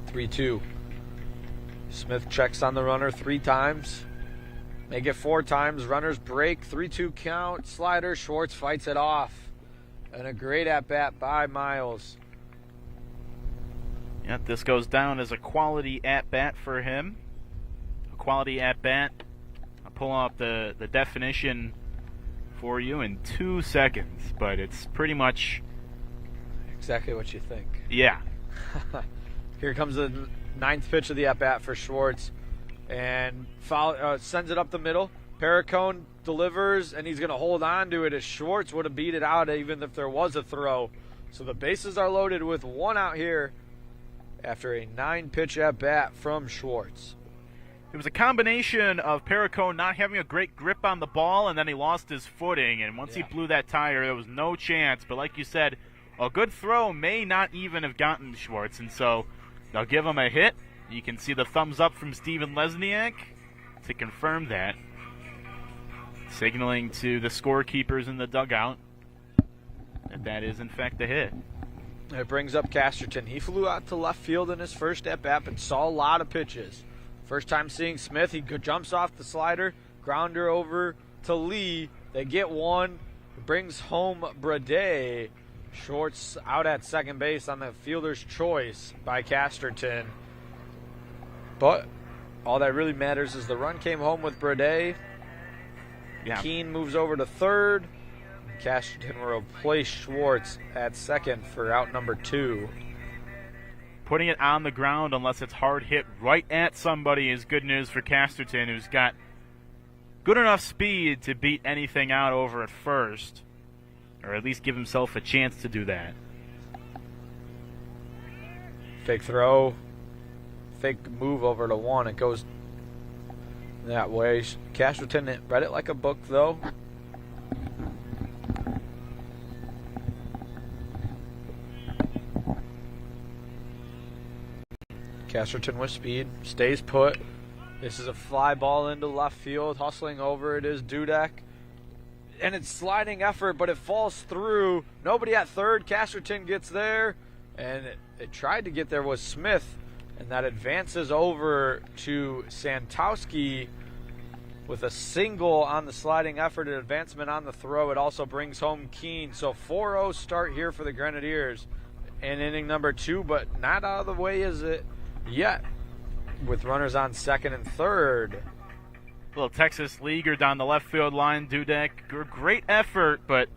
3-2. Smith checks on the runner 3 times. Make it 4 times. Runners break. 3-2 count. Slider. Schwartz fights it off. And a great at-bat by Miles. Yep, this goes down as a quality at-bat for him. A quality at-bat. I'll pull up the definition for you in 2 seconds, but it's pretty much exactly what you think. Yeah. Here comes the 9th pitch of the at-bat for Schwartz. And sends it up the middle. Perricone delivers, and he's going to hold on to it as Schwartz would have beat it out even if there was a throw. So the bases are loaded with 1 out here after a 9-pitch at-bat from Schwartz. It was a combination of Perricone not having a great grip on the ball, and then he lost his footing. And once he blew that tire, there was no chance. But like you said, a good throw may not even have gotten Schwartz. And so they'll give him a hit. You can see the thumbs up from Steven Lesniak to confirm that. Signaling to the scorekeepers in the dugout that is, in fact, a hit. It brings up Casterton. He flew out to left field in his first at-bat, but saw a lot of pitches. First time seeing Smith, he jumps off the slider, grounder over to Lee. They get one. Brings home Brade. Shorts out at second base on the fielder's choice by Casterton. But all that really matters is the run came home with Brade. Yeah. Keene moves over to third. Casterton will replace Schwartz at second for out number 2. Putting it on the ground unless it's hard hit right at somebody is good news for Casterton, who's got good enough speed to beat anything out over at first, or at least give himself a chance to do that. Fake throw. Fake move over to 1. It goes that way. Casterton read it like a book, though. Casterton with speed. Stays put. This is a fly ball into left field. Hustling over it is Dudek. And it's sliding effort, but it falls through. Nobody at third. Casterton gets there. And it tried to get there was Smith. And that advances over to Santowski with a single on the sliding effort and advancement on the throw. It also brings home Keene. So 4-0 start here for the Grenadiers in inning number 2, but not out of the way is it yet with runners on second and third. Little Texas leaguer down the left field line. Dudek, great effort, but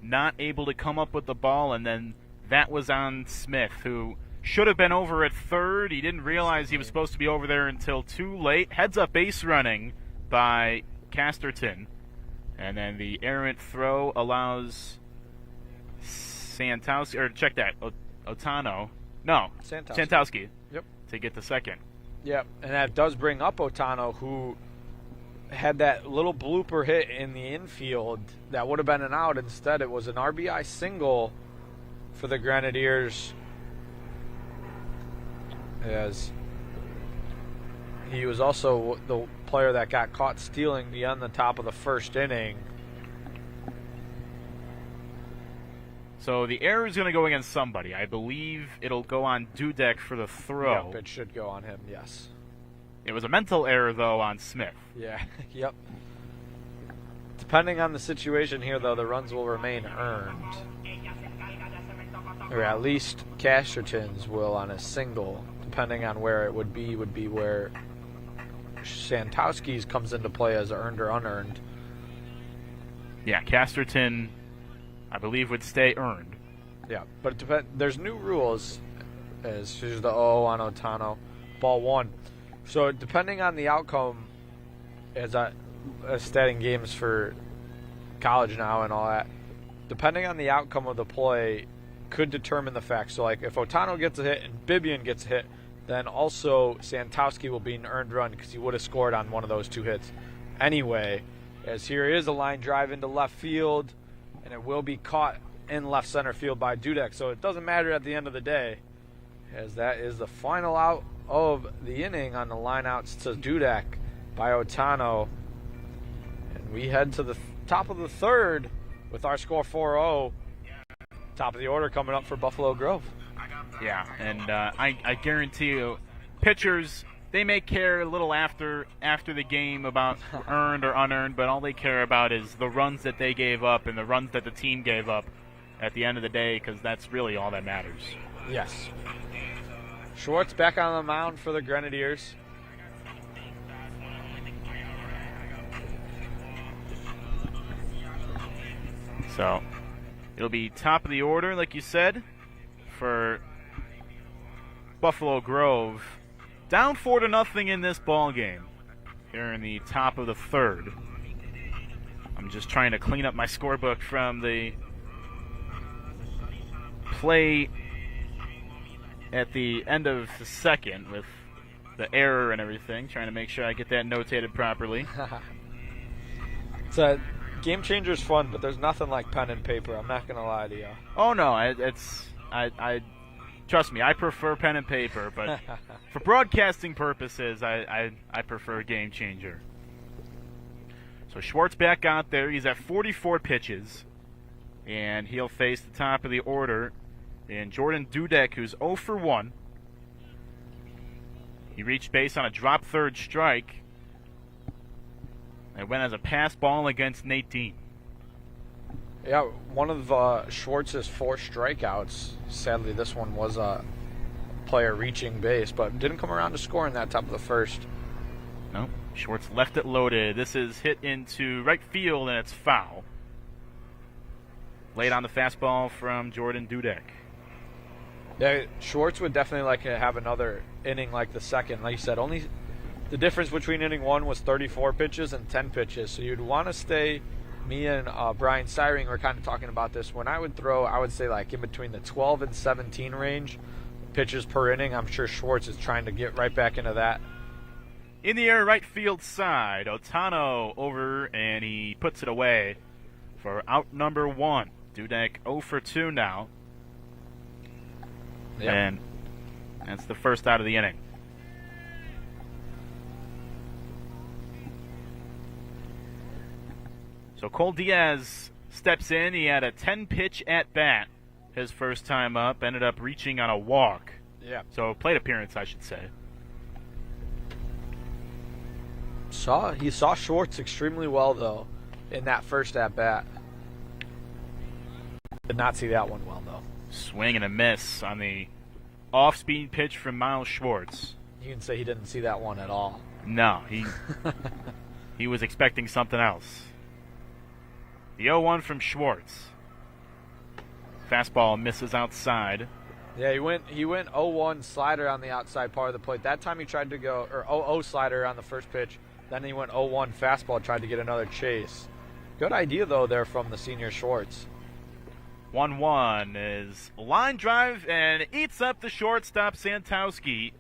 not able to come up with the ball. And then that was on Smith, who should have been over at third. He didn't realize he was supposed to be over there until too late. Heads up base running by Casterton. And then the errant throw allows Santowski, or check that, Otano. No, Santowski. Yep. To get the second. Yep, and that does bring up Otano, who had that little blooper hit in the infield that would have been an out. Instead, it was an RBI single for the Grenadiers, as he was also the player that got caught stealing beyond the top of the first inning. So the error is going to go against somebody. I believe it'll go on Dudek for the throw. Yep, it should go on him, yes. It was a mental error, though, on Smith. Yeah, yep. Depending on the situation here, though, the runs will remain earned. Or at least Casterton's will on a single. Depending on where it would be where Santowski's comes into play as earned or unearned. Yeah, Casterton, I believe, would stay earned. Yeah, but there's new rules. As here's the O on Otano, ball 1. So depending on the outcome, as statting games for college now and all that, depending on the outcome of the play, could determine the facts. So like if Otano gets a hit and Bibian gets a hit, then also Santowski will be an earned run because he would have scored on one of those 2 hits anyway. As here is a line drive into left field, and it will be caught in left center field by Dudek. So it doesn't matter at the end of the day, as that is the final out of the inning on the line outs to Dudek by Otano. And we head to the top of the third with our score 4-0. Top of the order coming up for Buffalo Grove. Yeah, and I guarantee you, pitchers, they may care a little after the game about earned or unearned, but all they care about is the runs that they gave up and the runs that the team gave up at the end of the day, because that's really all that matters. Yes. Schwartz back on the mound for the Grenadiers. So it'll be top of the order, like you said, for Buffalo Grove. Down 4-0 in this ball game here in the top of the third. I'm just trying to clean up my scorebook from the play at the end of the second with the error and everything, trying to make sure I get that notated properly. It's a game changer's fun, but there's nothing like pen and paper. I'm not gonna lie to you. Oh no, I trust me, I prefer pen and paper, but for broadcasting purposes, I prefer game changer. So Schwartz back out there. He's at 44 pitches, and he'll face the top of the order in Jordan Dudek, who's 0 for 1. He reached base on a drop third strike. It went as a pass ball against Nate Dean. Yeah, one of Schwartz's 4 strikeouts. Sadly, this one was a player reaching base, but didn't come around to score in that top of the first. No, Schwartz left it loaded. This is hit into right field, and it's foul. Late on the fastball from Jordan Dudek. Yeah, Schwartz would definitely like to have another inning like the second. Like you said, only the difference between inning 1 was 34 pitches and 10 pitches. So you'd want to stay. Me and Brian Syring were kind of talking about this. When I would throw, I would say like in between the 12 and 17 range pitches per inning. I'm sure Schwartz is trying to get right back into that. In the air, right field side. Otano over, and he puts it away for out number 1. Dudek 0 for 2 now. Yep. And that's the first out of the inning. So Cole Diaz steps in. He had a 10-pitch at-bat his first time up. Ended up reaching on a walk. Yeah. So plate appearance, I should say. He saw Schwartz extremely well, though, in that first at-bat. Did not see that one well, though. Swing and a miss on the off-speed pitch from Miles Schwartz. You can say he didn't see that one at all. No, he was expecting something else. The 0-1 from Schwartz. Fastball misses outside. Yeah, he went 0-1 slider on the outside part of the plate. That time he tried to go, or 0-0 slider on the first pitch. Then he went 0-1 fastball, tried to get another chase. Good idea, though, there from the senior Schwartz. 1-1 is line drive and eats up the shortstop Santowski.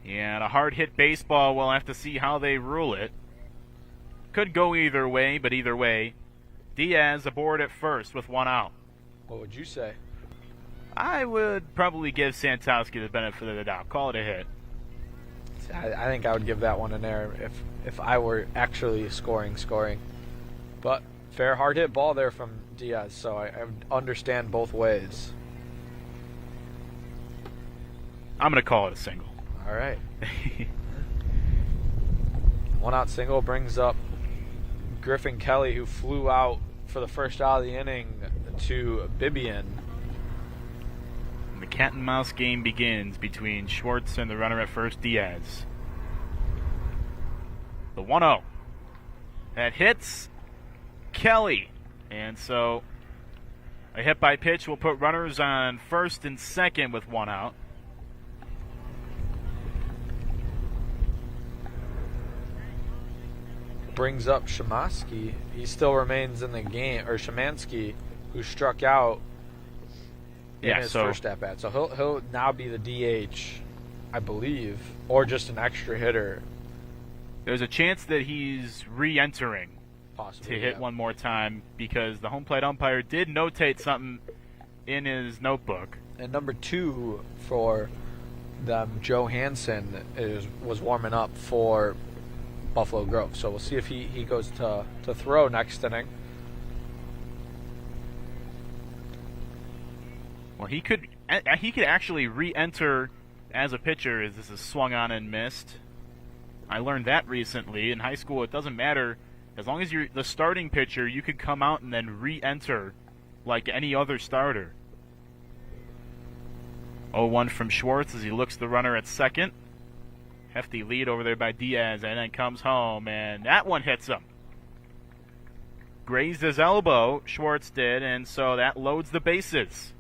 And a hard hit baseball, we'll have to see how they rule it. Could go either way, but either way, Diaz aboard at first with 1 out. What would you say? I would probably give Santowski the benefit of the doubt. Call it a hit. I think I would give that one an error if I were actually scoring. But fair hard hit ball there from Diaz, so I understand both ways. I'm going to call it a single. All right. 1 out single brings up Griffin Kelly, who flew out for the first out of the inning to Bibian. And the cat and mouse game begins between Schwartz and the runner at first, Diaz. The 1-0. That hits Kelly. And so a hit by pitch will put runners on first and second with 1 out. Brings up Shemansky. He still remains in the game, or Shemansky, who struck out in his first at bat. So he'll now be the DH, I believe, or just an extra hitter. There's a chance that he's re-entering Possibly, to hit one more time because the home plate umpire did notate something in his notebook. And number 2 for them, Joe Hansen, was warming up for Buffalo Grove. So we'll see if he goes to throw next inning. Well, he could actually re-enter as a pitcher as this is swung on and missed. I learned that recently. In high school, it doesn't matter. As long as you're the starting pitcher, you could come out and then re-enter like any other starter. 0-1 from Schwartz as he looks the runner at second. Hefty lead over there by Diaz, and then comes home, and that one hits him. Grazed his elbow, Schwartz did, and so that loads the bases.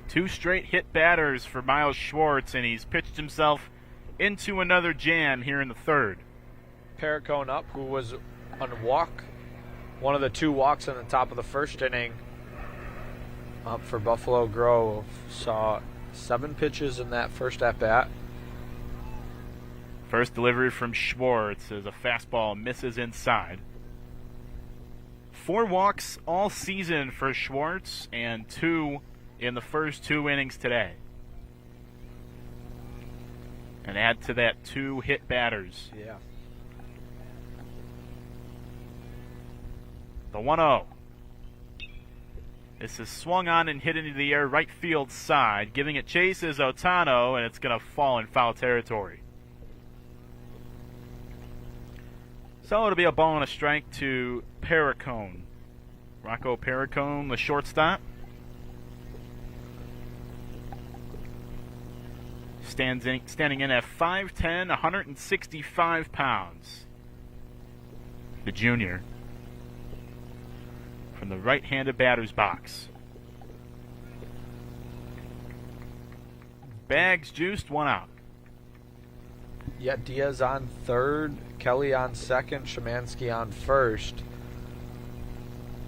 Two straight hit batters for Miles Schwartz, and he's pitched himself into another jam here in the third. Perricone up, who was on a walk, one of the 2 walks in the top of the first inning, up for Buffalo Grove. Saw 7 pitches in that first at-bat. First delivery from Schwartz as a fastball misses inside. 4 walks all season for Schwartz and 2 in the first 2 innings today. And add to that 2 hit batters. Yeah. The 1-0. This is swung on and hit into the air right field side. Giving it chase is Otano, and it's going to fall in foul territory. So it'll be a ball and a strike to Perricone. Rocco Perricone, the shortstop. Standing in at 5'10", 165 pounds. The junior. From the right-handed batter's box. Bags juiced, 1 out. Yeah, Diaz on third, Kelly on second, Szymanski on first.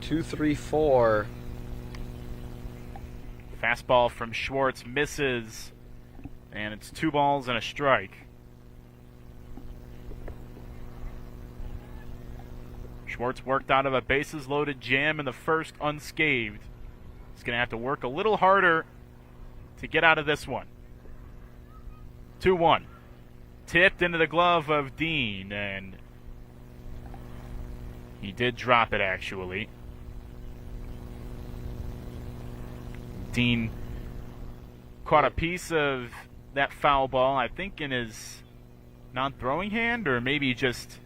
2-3-4. Fastball from Schwartz misses, and it's 2 balls and a strike. Schwartz worked out of a bases-loaded jam in the first unscathed. He's going to have to work a little harder to get out of this one. 2-1. Tipped into the glove of Dean, and he did drop it, actually. Dean caught a piece of that foul ball, I think, in his non-throwing hand, or maybe just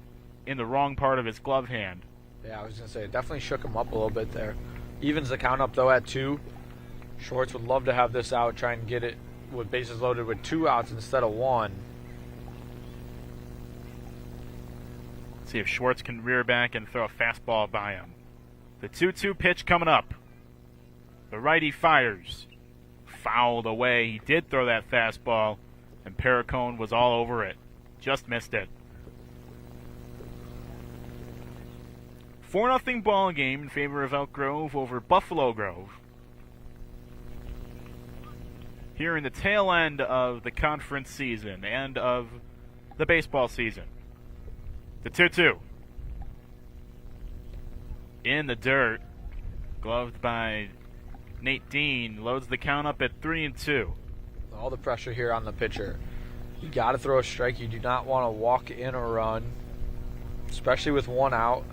in the wrong part of his glove hand. Yeah, I was going to say, it definitely shook him up a little bit there. Evens the count up, though, at 2. Schwartz would love to have this out, try and get it with bases loaded with 2 outs instead of 1. See if Schwartz can rear back and throw a fastball by him. The 2-2 pitch coming up. The righty fires. Fouled away. He did throw that fastball, and Perricone was all over it. Just missed it. 4-0 ball game in favor of Elk Grove over Buffalo Grove. Here in the tail end of the conference season and of the baseball season. The 2-2. In the dirt. Gloved by Nate Dean. Loads the count up at 3-2. All the pressure here on the pitcher. You got to throw a strike. You do not want to walk in a run, especially with 1 out.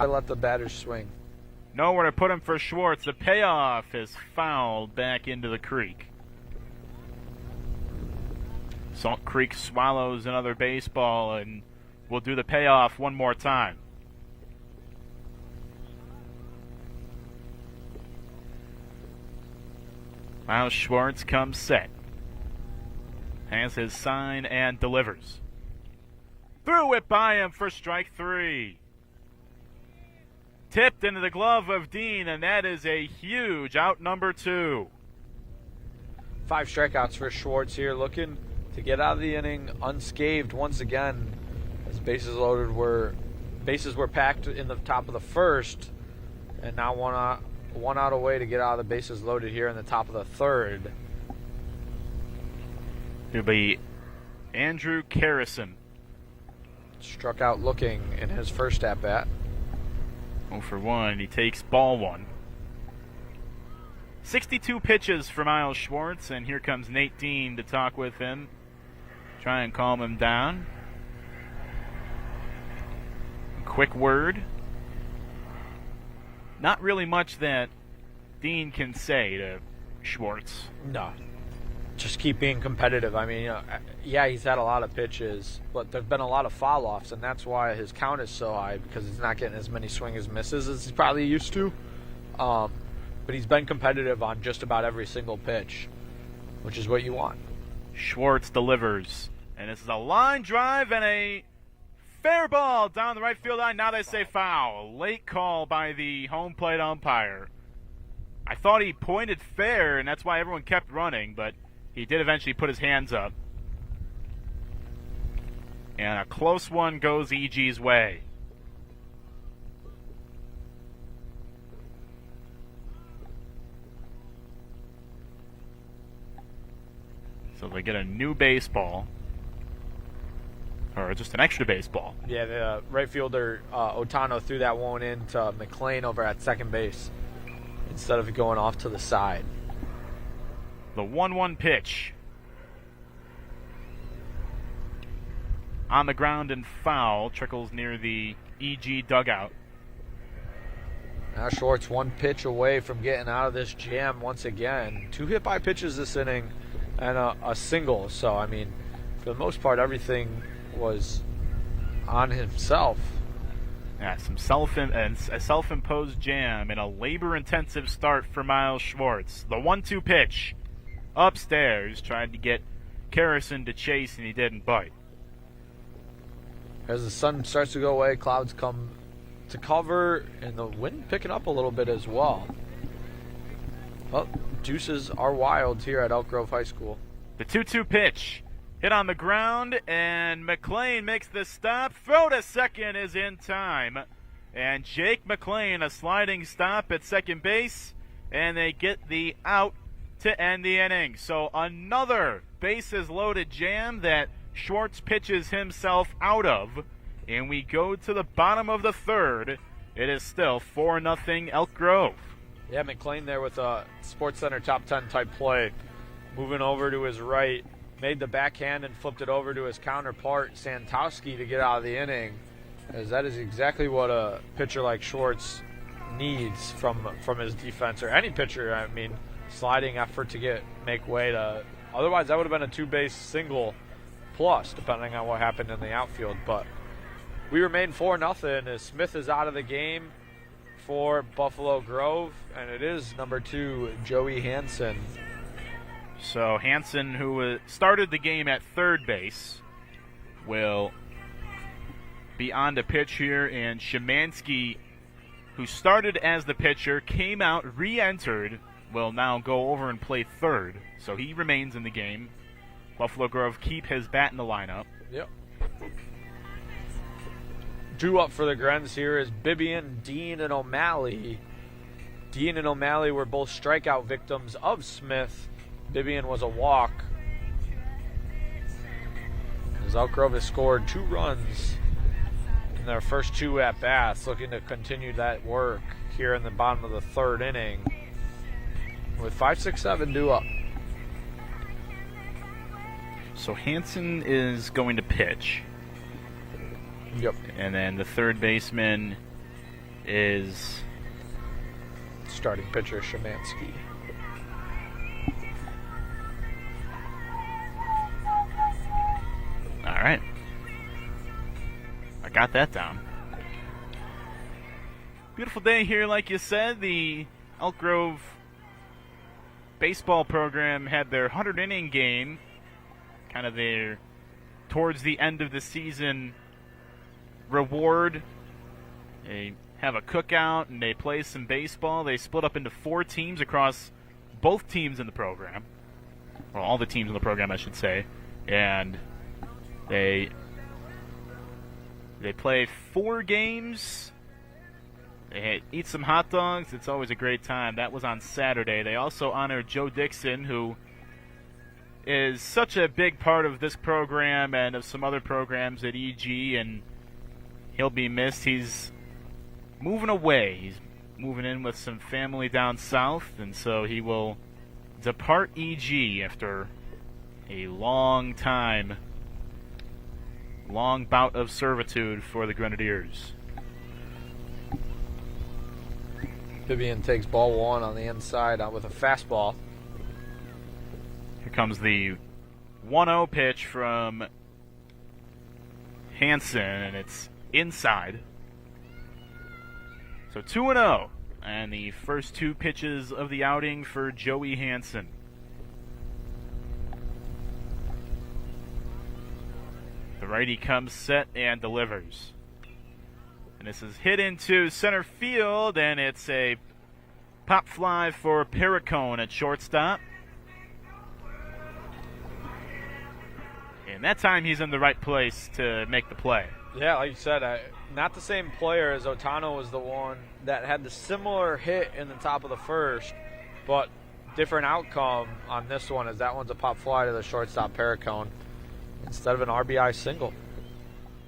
I let the batters swing. Nowhere to put him for Schwartz. The payoff is fouled back into the creek. Salt Creek swallows another baseball and will do the payoff one more time. Miles Schwartz comes set. Has his sign and delivers. Threw it by him for strike 3. Tipped into the glove of Dean, and that is a huge out, number 2. 5 strikeouts for Schwartz here, looking to get out of the inning unscathed once again, as bases were packed in the top of the first, and now one out away to get out of the bases loaded here in the top of the third. It'll be Andrew Carrison. Struck out looking in his first at bat. 0 for 1. He takes ball 1. 62 pitches for Miles Schwartz, and here comes Nate Dean to talk with him. Try and calm him down. Quick word. Not really much that Dean can say to Schwartz. No. Just keep being competitive. I mean, yeah, he's had a lot of pitches, but there's been a lot of foul-offs, and that's why his count is so high, because he's not getting as many swing as misses as he's probably used to. But he's been competitive on just about every single pitch, which is what you want. Schwartz delivers, and this is a line drive and a fair ball down the right field line. Now they say foul. Late call by the home plate umpire. I thought he pointed fair, and that's why everyone kept running, but he did eventually put his hands up. And a close one goes EG's way. So they get a new baseball. Or just an extra baseball. Yeah, the right fielder, Otano, threw that one into McLean over at second base instead of going off to the side. The 1-1 pitch. On the ground and foul. Trickles near the EG dugout. Now Schwartz one pitch away from getting out of this jam once again. 2 hit by pitches this inning and a single. So, I mean, for the most part, everything was on himself. Yeah, a self-imposed jam and a labor-intensive start for Miles Schwartz. The 1-2 pitch upstairs, tried to get Karrison to chase, and he didn't bite. As the sun starts to go away, clouds come to cover, and the wind picking up a little bit as well. Well, deuces are wild here at Elk Grove High School. The 2-2 pitch. Hit on the ground, and McLean makes the stop. Throw to second is in time. And Jake McLean, a sliding stop at second base, and they get the out to end the inning. So another bases-loaded jam that Schwartz pitches himself out of. And we go to the bottom of the third. It is still 4-0 Elk Grove. Yeah, McLean there with a Sports Center top 10 type play. Moving over to his right. Made the backhand and flipped it over to his counterpart, Santowski, to get out of the inning. As that is exactly what a pitcher like Schwartz needs from his defense, or any pitcher. I mean, sliding effort to make way to. Otherwise, that would have been a 2-base single plus, depending on what happened in the outfield. But we remain 4-0 as Smith is out of the game for Buffalo Grove, and it is number 2, Joey Hansen. So Hansen, who started the game at third base, will be on to pitch here, and Szymanski, who started as the pitcher, came out, re-entered, will now go over and play third. So he remains in the game. Buffalo Grove keep his bat in the lineup. Yep. Due up for the Grens here is Bibian, Dean, and O'Malley. Dean and O'Malley were both strikeout victims of Smith. Bibian was a walk. As Elk Grove has scored 2 runs in their first 2 at-bats, looking to continue that work here in the bottom of the third inning with 5, 6, 7 due up. So Hansen is going to pitch. Yep. And then the third baseman is starting pitcher Szymanski. All right. I got that down. Beautiful day here, like you said. The Elk Grove baseball program had their 100-inning game, kind of their towards the end of the season reward. They have a cookout and they play some baseball. They split up into 4 teams across both teams in the program. Well, all the teams in the program, I should say. And They play 4 games. They eat some hot dogs. It's always a great time. That was on Saturday. They also honored Joe Dixon, who is such a big part of this program and of some other programs at EG, and he'll be missed. He's moving away. He's moving in with some family down south, and so he will depart EG after a long bout of servitude for the Grenadiers. Bibian takes ball 1 on the inside with a fastball. Here comes the 1-0 pitch from Hansen, and it's inside. So 2-0, and the first 2 pitches of the outing for Joey Hansen. The righty comes set and delivers. And this is hit into center field, and it's a pop fly for Perricone at shortstop. And that time he's in the right place to make the play. Yeah, like you said, not the same player as Otano was the one that had the similar hit in the top of the first, but different outcome on this one, as that one's a pop fly to the shortstop Perricone instead of an RBI single.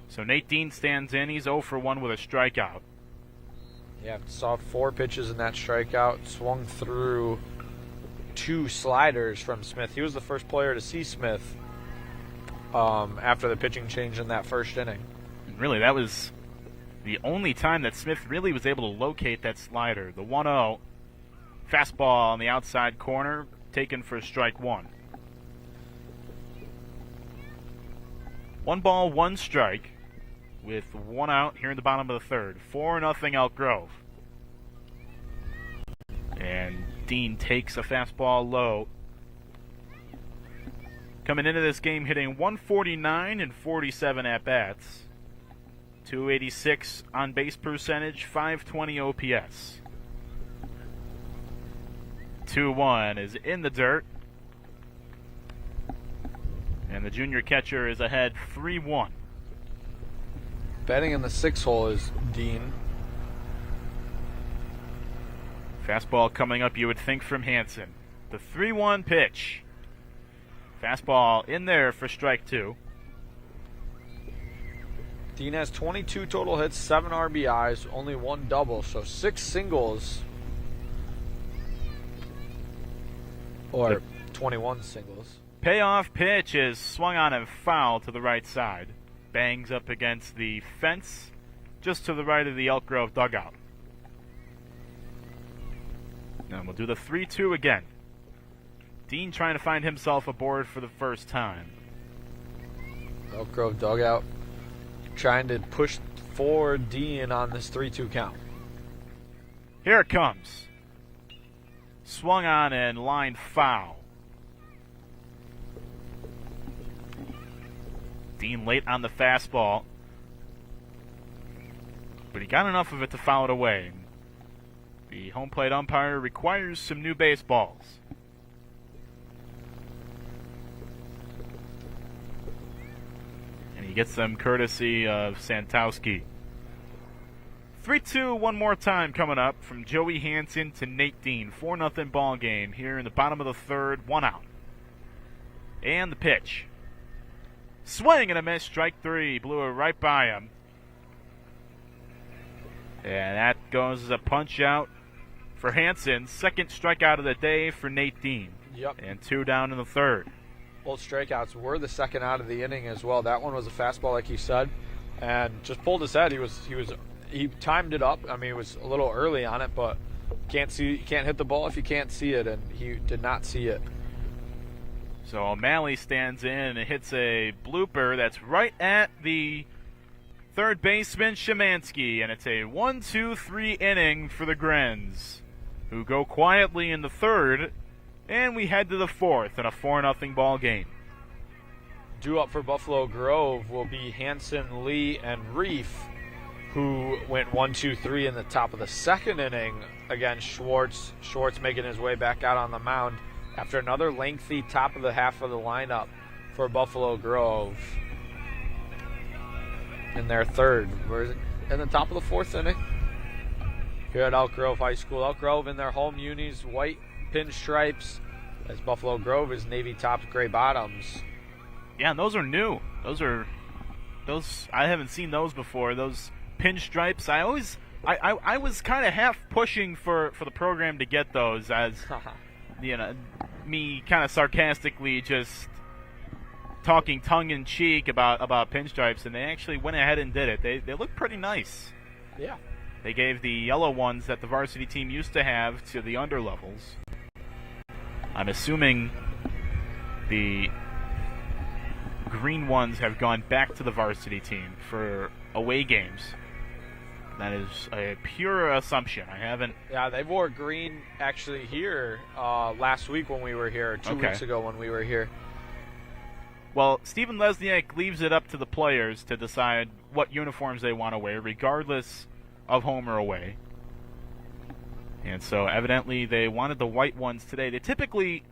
So Nate Dean stands in. He's 0 for 1 with a strikeout. Yeah, saw 4 pitches in that strikeout. Swung through 2 sliders from Smith. He was the first player to see Smith after the pitching change in that first inning. And really, that was the only time that Smith really was able to locate that slider. The 1-0 fastball on the outside corner, taken for strike one. 1 ball, 1 strike, with 1 out here in the bottom of the third. 4-0 Elk Grove. And Dean takes a fastball low. Coming into this game hitting 149 and 47 at-bats. 286 on base percentage, 520 OPS. 2-1 is in the dirt. And the junior catcher is ahead 3-1. Batting in the 6 hole is Dean. Fastball coming up, you would think, from Hansen. The 3-1 pitch. Fastball in there for strike 2. Dean has 22 total hits, 7 RBIs, only 1 double, so 6 singles. Or 21 singles. Payoff pitch is swung on and foul to the right side. Bangs up against the fence just to the right of the Elk Grove dugout. And we'll do the 3-2 again. Dean trying to find himself aboard for the first time. Elk Grove dugout trying to push forward Dean on this 3-2 count. Here it comes. Swung on and lined foul. Dean late on the fastball, but he got enough of it to foul it away. The home plate umpire requires some new baseballs. And he gets them courtesy of Santowski. 3-2 one more time coming up from Joey Hansen to Nate Dean. 4-0 ball game here in the bottom of the third, 1 out. And the pitch. Swing and a miss, strike 3. Blew it right by him. And that goes as a punch out for Hansen. Second strikeout of the day for Nate Dean. Yep. And 2 down in the third. Both strikeouts were the second out of the inning as well. That one was a fastball, like you said, and just pulled his head. He timed it up. I mean, it was a little early on it, but you can't hit the ball if you can't see it, and he did not see it. So O'Malley stands in and hits a blooper that's right at the third baseman, Szymanski, and it's a 1-2-3 inning for the Grens, who go quietly in the third, and we head to the fourth in a 4-0 ball game. Due up for Buffalo Grove will be Hansen, Lee, and Reef, who went 1-2-3 in the top of the second inning against Schwartz. Schwartz making his way back out on the mound after another lengthy top of the half of the lineup for Buffalo Grove. In their third. Where is it? In the top of the fourth inning. Here at Elk Grove High School. Elk Grove in their home unis, white pinstripes, as Buffalo Grove is navy tops, gray bottoms. Yeah, and those are new. Those I haven't seen those before. Those pinstripes. I was kind of half pushing for the program to get those, as me kind of sarcastically just talking tongue-in-cheek about pinstripes, and they actually went ahead and did it. They look pretty nice. Yeah. They gave the yellow ones that the varsity team used to have to the underlevels. I'm assuming the green ones have gone back to the varsity team for away games. That is a pure assumption. I haven't... Yeah, they wore green actually here last week when we were here, 2 weeks ago when we were here. Well, Stephen Lesniak leaves it up to the players to decide what uniforms they want to wear, regardless of home or away. And so evidently they wanted the white ones today. They typically,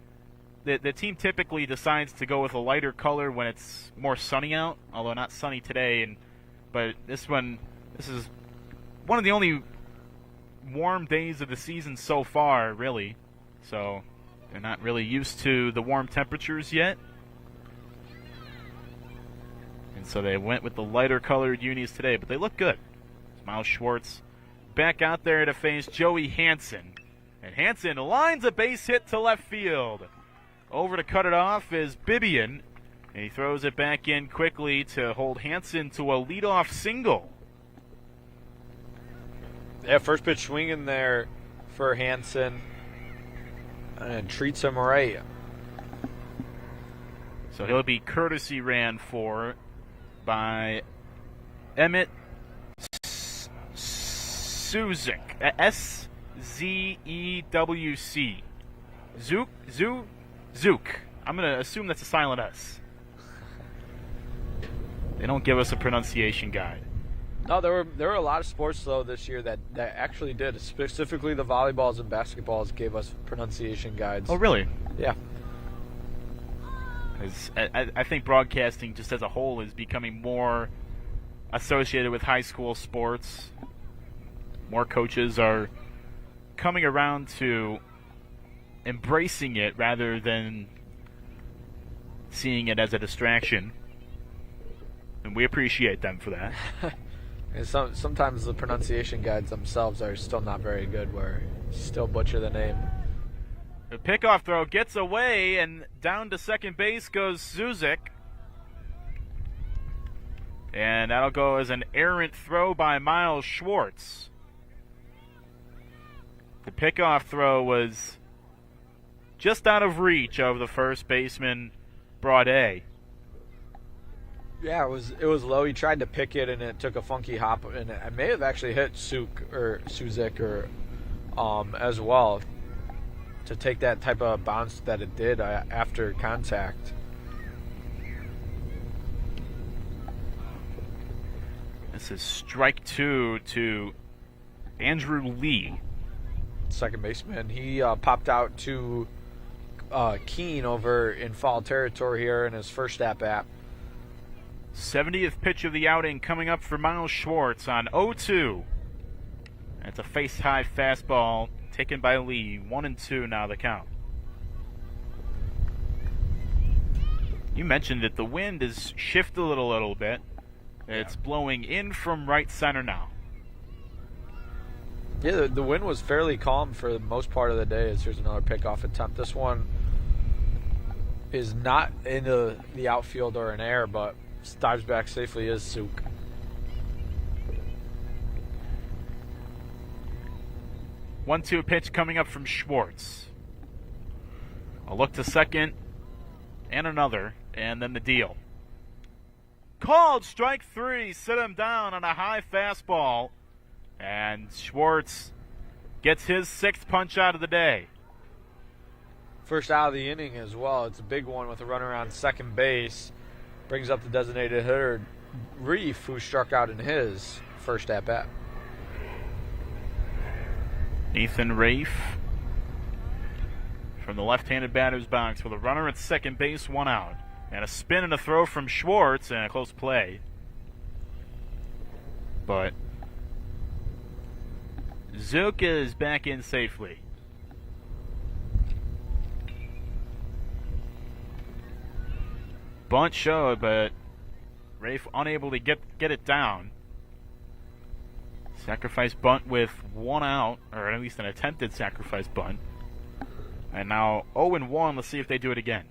the team typically decides to go with a lighter color when it's more sunny out, although not sunny today. But this is one of the only warm days of the season so far, really. So they're not really used to the warm temperatures yet. And so they went with the lighter colored unis today, but they look good. Miles Schwartz back out there to face Joey Hansen. And Hansen lines a base hit to left field. Over to cut it off is Bibian. And he throws it back in quickly to hold Hansen to a leadoff single. Yeah, first pitch swinging there for Hansen. And treats him right. So he'll be courtesy ran for by Emmett Suzek. S-Z-E-W-C. Zook. I'm going to assume that's a silent S. They don't give us a pronunciation guide. No, there were a lot of sports though this year that actually did. Specifically, the volleyballs and basketballs gave us pronunciation guides. Oh, really? Yeah. I think broadcasting just as a whole is becoming more associated with high school sports. More coaches are coming around to embracing it rather than seeing it as a distraction. And we appreciate them for that. And sometimes the pronunciation guides themselves are still not very good, where you still butcher the name. The pickoff throw gets away, and down to second base goes Suzek. And that'll go as an errant throw by Miles Schwartz. The pickoff throw was just out of reach of the first baseman, Braudet. Yeah, it was low. He tried to pick it, and it took a funky hop, and it may have actually hit Suzek as well, to take that type of bounce that it did after contact. This is strike 2 to Andrew Lee. Second baseman. He popped out to Keene over in foul territory here in his first at-bat. 70th pitch of the outing coming up for Miles Schwartz on 0-2. That's a face-high fastball taken by Lee. 1-2 now the count. You mentioned that the wind has shifted a little bit. It's blowing in from right center now. Yeah, the wind was fairly calm for the most part of the day. As here's another pickoff attempt. This one is not into the outfield or in air, but dives back safely is Zook. One-two pitch coming up from Schwartz. A look to second, and another, and then the deal. Called strike 3, sit him down on a high fastball, and Schwartz gets his 6th punch out of the day. First out of the inning as well. It's a big one with a runner on second base. Brings up the designated hitter, Reef, who struck out in his first at-bat. Nathan Rafe from the left-handed batter's box with a runner at second base, 1 out. And a spin and a throw from Schwartz and a close play. But Zook is back in safely. Bunt showed, but Rafe unable to get it down. Sacrifice bunt with 1 out, or at least an attempted sacrifice bunt. And now 0-1. Let's see if they do it again.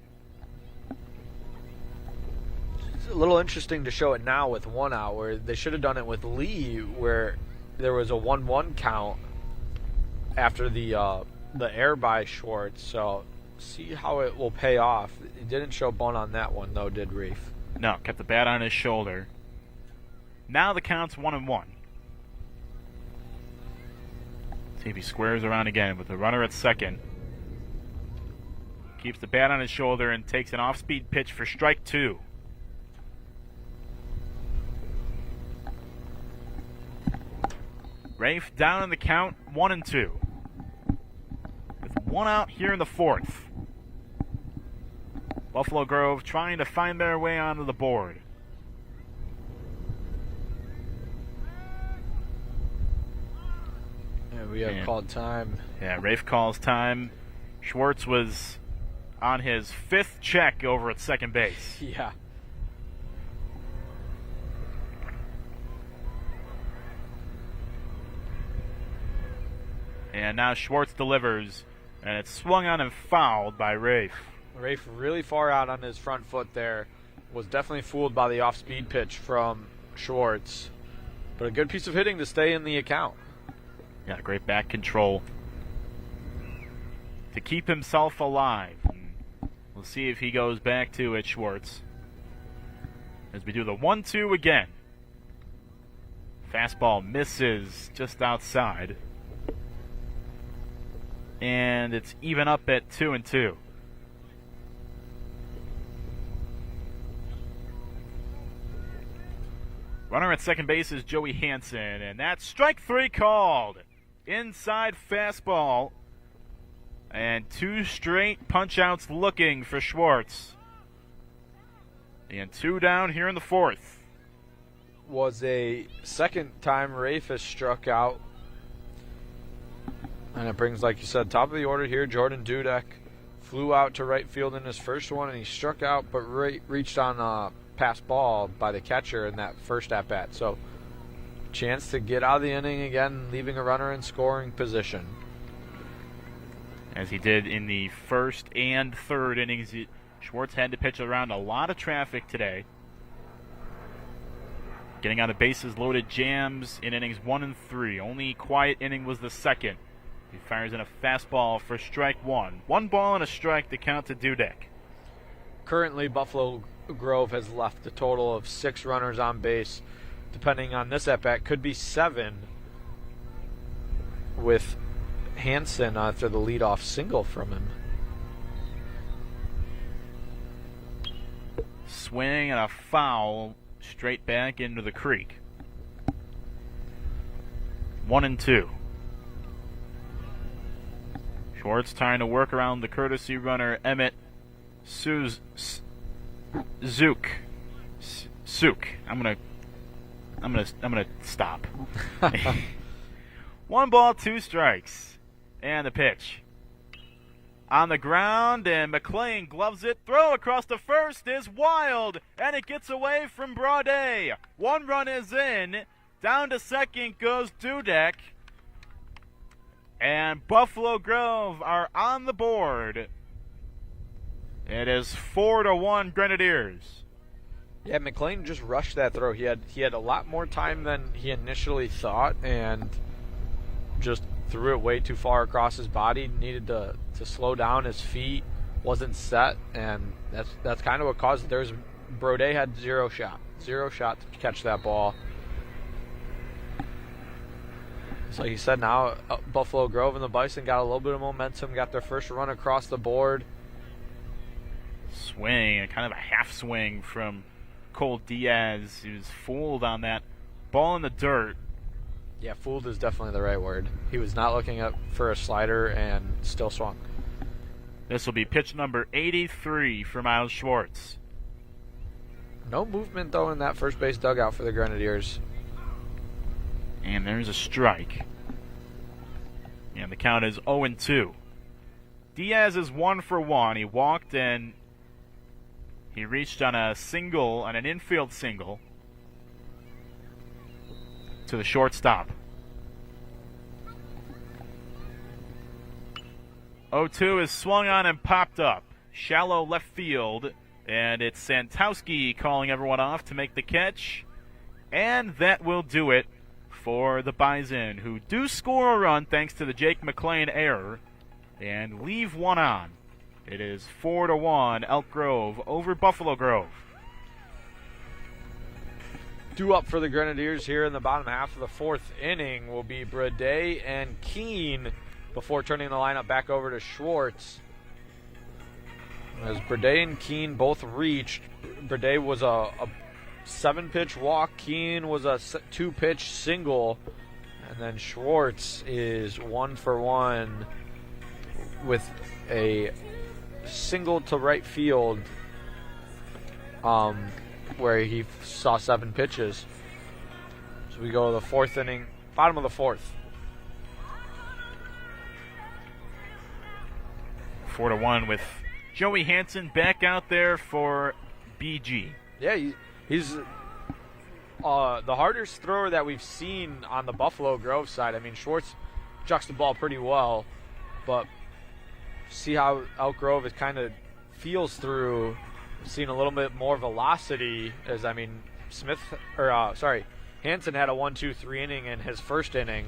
It's a little interesting to show it now with 1 out, where they should have done it with Lee, where there was a 1-1 count after the air by Schwartz. So see how it will pay off. It didn't show bunt on that one, though, did Reef? No, kept the bat on his shoulder. Now the count's 1-1. See if he squares around again with the runner at second. Keeps the bat on his shoulder and takes an off-speed pitch for strike 2. Rafe down in the count, 1-2. With 1 out here in the 4th. Buffalo Grove trying to find their way onto the board. Yeah, we have called time. Yeah, Rafe calls time. Schwartz was on his 5th check over at second base. Yeah. And now Schwartz delivers, and it's swung on and fouled by Rafe. Rafe really far out on his front foot there. Was definitely fooled by the off-speed pitch from Schwartz. But a good piece of hitting to stay in the account. Yeah, great back control to keep himself alive. We'll see if he goes back to it, Schwartz. As we do the 1-2 again. Fastball misses just outside. And it's even up at 2-2. Runner at second base is Joey Hansen, and that's strike 3 called. Inside fastball. And 2 straight punch-outs looking for Schwartz. And 2 down here in the 4th. Was a second time Rafe has struck out. And it brings, like you said, top of the order here. Jordan Dudek flew out to right field in his first one, and he struck out, but reached on a pass ball by the catcher in that first at-bat. So, chance to get out of the inning again, leaving a runner in scoring position. As he did in the first and third innings, Schwartz had to pitch around a lot of traffic today. Getting out of bases-loaded jams in innings 1 and 3. Only quiet inning was the second. He fires in a fastball for strike 1. 1 ball and a strike to count to Dudek. Currently, Buffalo Grove has left a total of 6 runners on base. Depending on this at-bat, could be 7 with Hansen after the leadoff single from him. Swing and a foul straight back into the creek. 1-2. Schwartz trying to work around the courtesy runner Emmett Zook. I'm gonna stop. 1 ball, 2 strikes, and the pitch on the ground, and McLean gloves it. Throw across the first is wild, and it gets away from Braudet. 1 run is in. Down to second goes Dudek. And Buffalo Grove are on the board. It is 4-1 Grenadiers. Yeah, McLean just rushed that throw. He had a lot more time than he initially thought, and just threw it way too far across his body. Needed to slow down. His feet wasn't set, and that's kind of what caused it. Braudet had zero shot to catch that ball. So he said now Buffalo Grove and the Bison got a little bit of momentum, got their first run across the board. Swing, kind of a half swing from Cole Diaz. He was fooled on that ball in the dirt. Yeah, fooled is definitely the right word. He was not looking up for a slider and still swung. This will be pitch number 83 for Miles Schwartz. No movement, though, in that first base dugout for the Grenadiers. And there's a strike. And the count is 0-2. Diaz is 1 for 1. He walked and he reached on a single, on an infield single, to the shortstop. 0-2 is swung on and popped up. Shallow left field. And it's Santowski calling everyone off to make the catch. And that will do it for the Bison, who do score a run thanks to the Jake McLean error and leave 1 on. It is 4-1 Elk Grove over Buffalo Grove. Due up for the Grenadiers here in the bottom half of the 4th inning will be Braudet and Keene before turning the lineup back over to Schwartz. As Braudet and Keene both reached, Braudet was a 7-pitch walk, Keene was a 2-pitch single, and then Schwartz is 1 for 1 with a single to right field where he saw 7 pitches. So we go to the 4th inning, bottom of the 4th. 4-1 with Joey Hansen back out there for BG. Yeah, he's the hardest thrower that we've seen on the Buffalo Grove side. I mean, Schwartz chucks the ball pretty well, but see how Elk Grove is kind of feels through, seeing a little bit more velocity. As Hansen had a 1-2-3 inning in his first inning,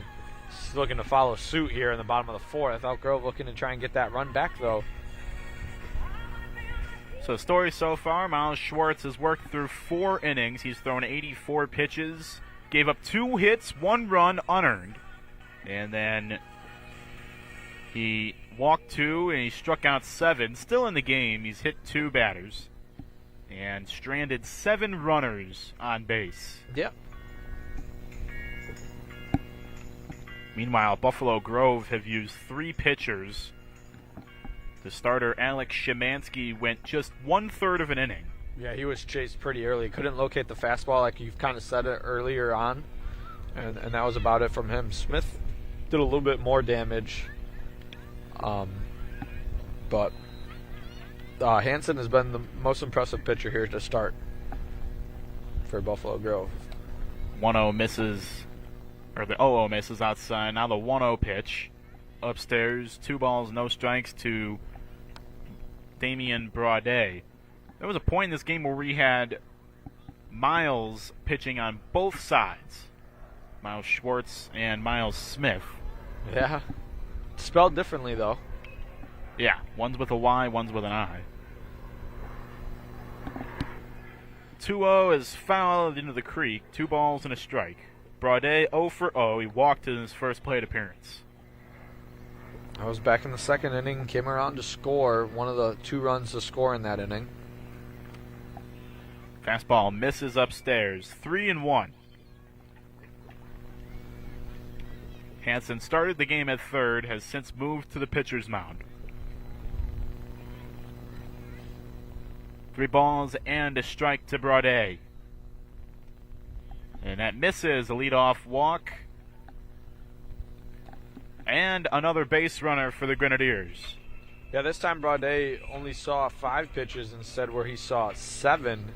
He's looking to follow suit here in the bottom of the 4th. Elk Grove looking to try and get that run back, though. So story so far, Miles Schwartz has worked through 4 innings. He's thrown 84 pitches, gave up 2 hits, 1 run unearned. And then he walked 2 and he struck out 7. Still in the game, he's hit 2 batters and stranded 7 runners on base. Yep. Meanwhile, Buffalo Grove have used 3 pitchers. The starter, Alex Szymanski, went just 1/3 of an inning. Yeah, he was chased pretty early. Couldn't locate the fastball like you've kind of said it earlier on. And that was about it from him. Smith did a little bit more damage. But Hansen has been the most impressive pitcher here to start for Buffalo Grove. 1-0 misses, or the 0-0 misses outside. Now the 1-0 pitch. Upstairs, 2 balls, no strikes to Damian Braudet. There was a point in this game where we had Miles pitching on both sides. Miles Schwartz and Miles Smith. Yeah. Spelled differently, though. Yeah, one's with a Y, one's with an I. 2-0 is fouled into the creek. 2 balls and a strike. Braudet 0 for 0. He walked in his first plate appearance. I was back in the 2nd inning, came around to score one of the 2 runs to score in that inning. Fastball misses upstairs. 3-1. Hansen started the game at 3rd, has since moved to the pitcher's mound. 3 balls and a strike to Braudet. And that misses a leadoff walk. And another base runner for the Grenadiers. Yeah, this time Braudet only saw 5 pitches instead where he saw 7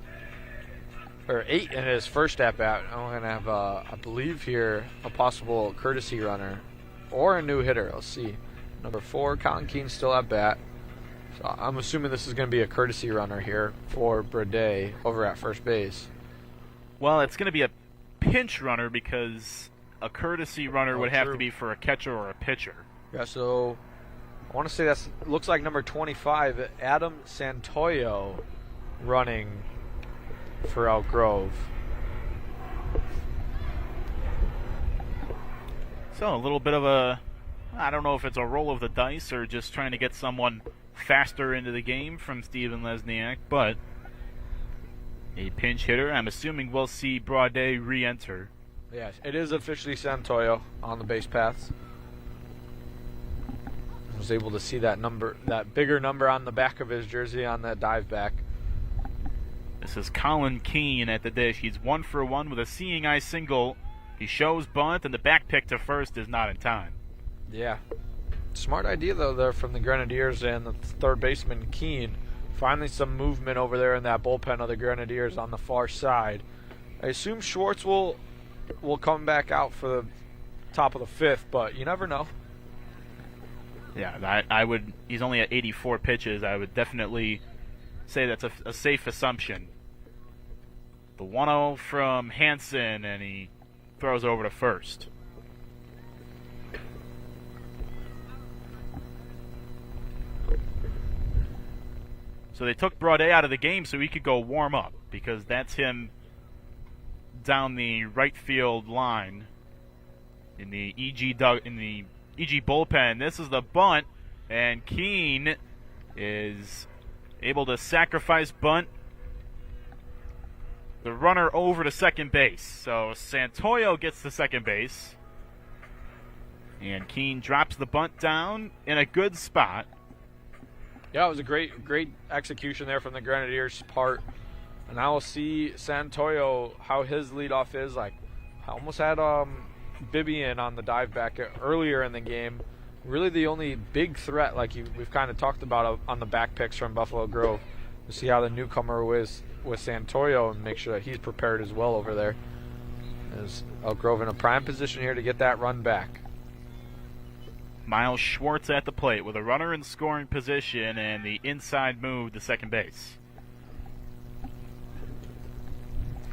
or 8 in his first at-bat. I'm going to have, I believe here, a possible courtesy runner or a new hitter. Let's see. Number 4, Colin Keene still at bat. So I'm assuming this is going to be a courtesy runner here for Braudet over at first base. Well, it's going to be a pinch runner because a courtesy runner would have to be for a catcher or a pitcher. Yeah, so I want to say that looks like number 25, Adam Santoyo, running for Elk Grove. So a little bit of a, I don't know if it's a roll of the dice or just trying to get someone faster into the game from Steven Lesniak, but a pinch hitter. I'm assuming we'll see Braudet re-enter. Yes, it is officially Santoyo on the base paths. I was able to see that number, that bigger number on the back of his jersey on that dive back. This is Colin Keene at the dish. He's 1 for 1 with a seeing eye single. He shows bunt, and the back pick to first is not in time. Yeah. Smart idea, though, there from the Grenadiers and the 3rd baseman, Keene. Finally some movement over there in that bullpen of the Grenadiers on the far side. I assume Schwartz will come back out for the top of the 5th, but you never know. Yeah, I would. He's only at 84 pitches. I would definitely say that's a safe assumption. The 1-0 from Hansen, and he throws over to first. So they took Braudet out of the game so he could go warm up, because that's him down the right field line in the EG bullpen. This is the bunt, and Keene is able to sacrifice bunt the runner over to second base. So Santoyo gets to second base, and Keene drops the bunt down in a good spot. Yeah, it was a great execution there from the Grenadiers' part. And now we'll see Santoyo, how his leadoff is. Like, I almost had Bibian on the dive back earlier in the game. Really the only big threat, like we've kind of talked about on the back picks from Buffalo Grove. We'll see how the newcomer was with Santoyo and make sure that he's prepared as well over there. As Elk Grove in a prime position here to get that run back. Miles Schwartz at the plate with a runner in scoring position and the inside move to second base.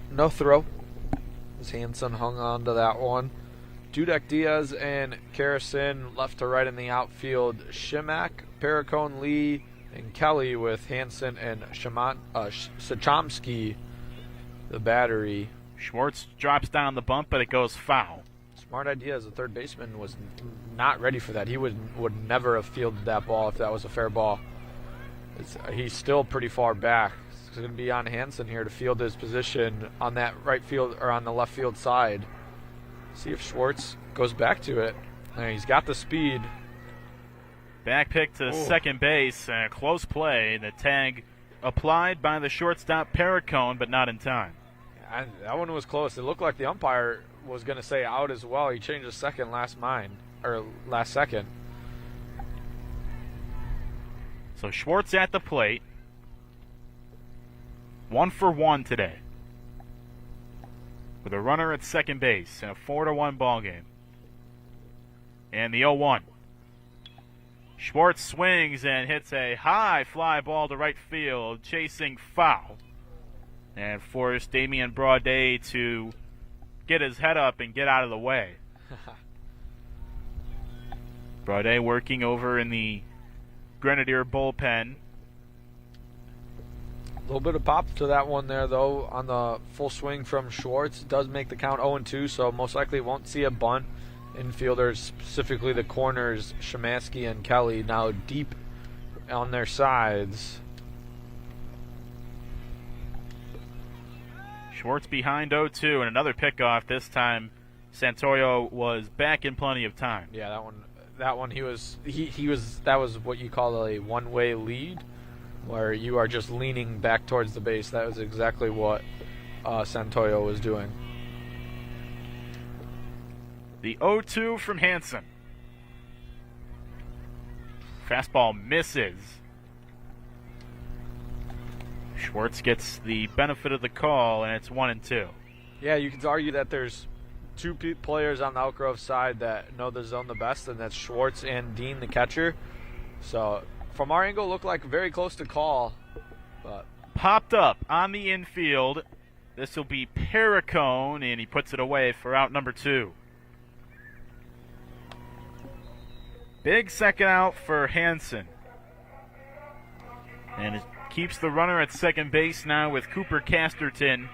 No throw. As Hansen hung on to that one. Dudek, Diaz, and Karrasin. Left to right in the outfield, Shimak, Perricone, Lee, and Kelly, with Hansen and Sachomsky, the battery. Schwartz drops down the bump, but it goes foul. Smart idea, as the third baseman was not ready for that. He would never have fielded that ball if that was a fair ball. He's still pretty far back. It's going to be on Hansen here to field his position on that right field or on the left field side. See if Schwartz goes back to it. And he's got the speed. Back pick to second base, and a close play. The tag applied by the shortstop Perricone, but not in time. That one was close. It looked like the umpire was going to say out as well. He changed the second last second. So Schwartz at the plate. 1 for 1 today, with a runner at second base in a 4-1 ball game. And the 0-1. Schwartz swings and hits a high fly ball to right field, chasing foul, and forced Damian Braudet to get his head up and get out of the way. Braudet working over in the Grenadier bullpen. A little bit of pop to that one there, though, on the full swing from Schwartz. It does make the count 0-2, so most likely won't see a bunt. Infielders, specifically the corners, Shemansky and Kelly, now deep on their sides. Schwartz behind 0-2, and another pickoff. This time, Santoyo was back in plenty of time. Yeah, that one he was that was what you call a one-way lead, where you are just leaning back towards the base. That was exactly what Santoyo was doing. The 0-2 from Hansen. Fastball misses. Schwartz gets the benefit of the call, and it's 1-2. Yeah, you could argue that there's two players on the Elk Grove side that know the zone the best, and that's Schwartz and Dean, the catcher. So from our angle, looked like very close to call. But popped up on the infield. This will be Perricone, and he puts it away for out number 2. Big second out for Hansen. And it keeps the runner at second base now with Cooper Casterton,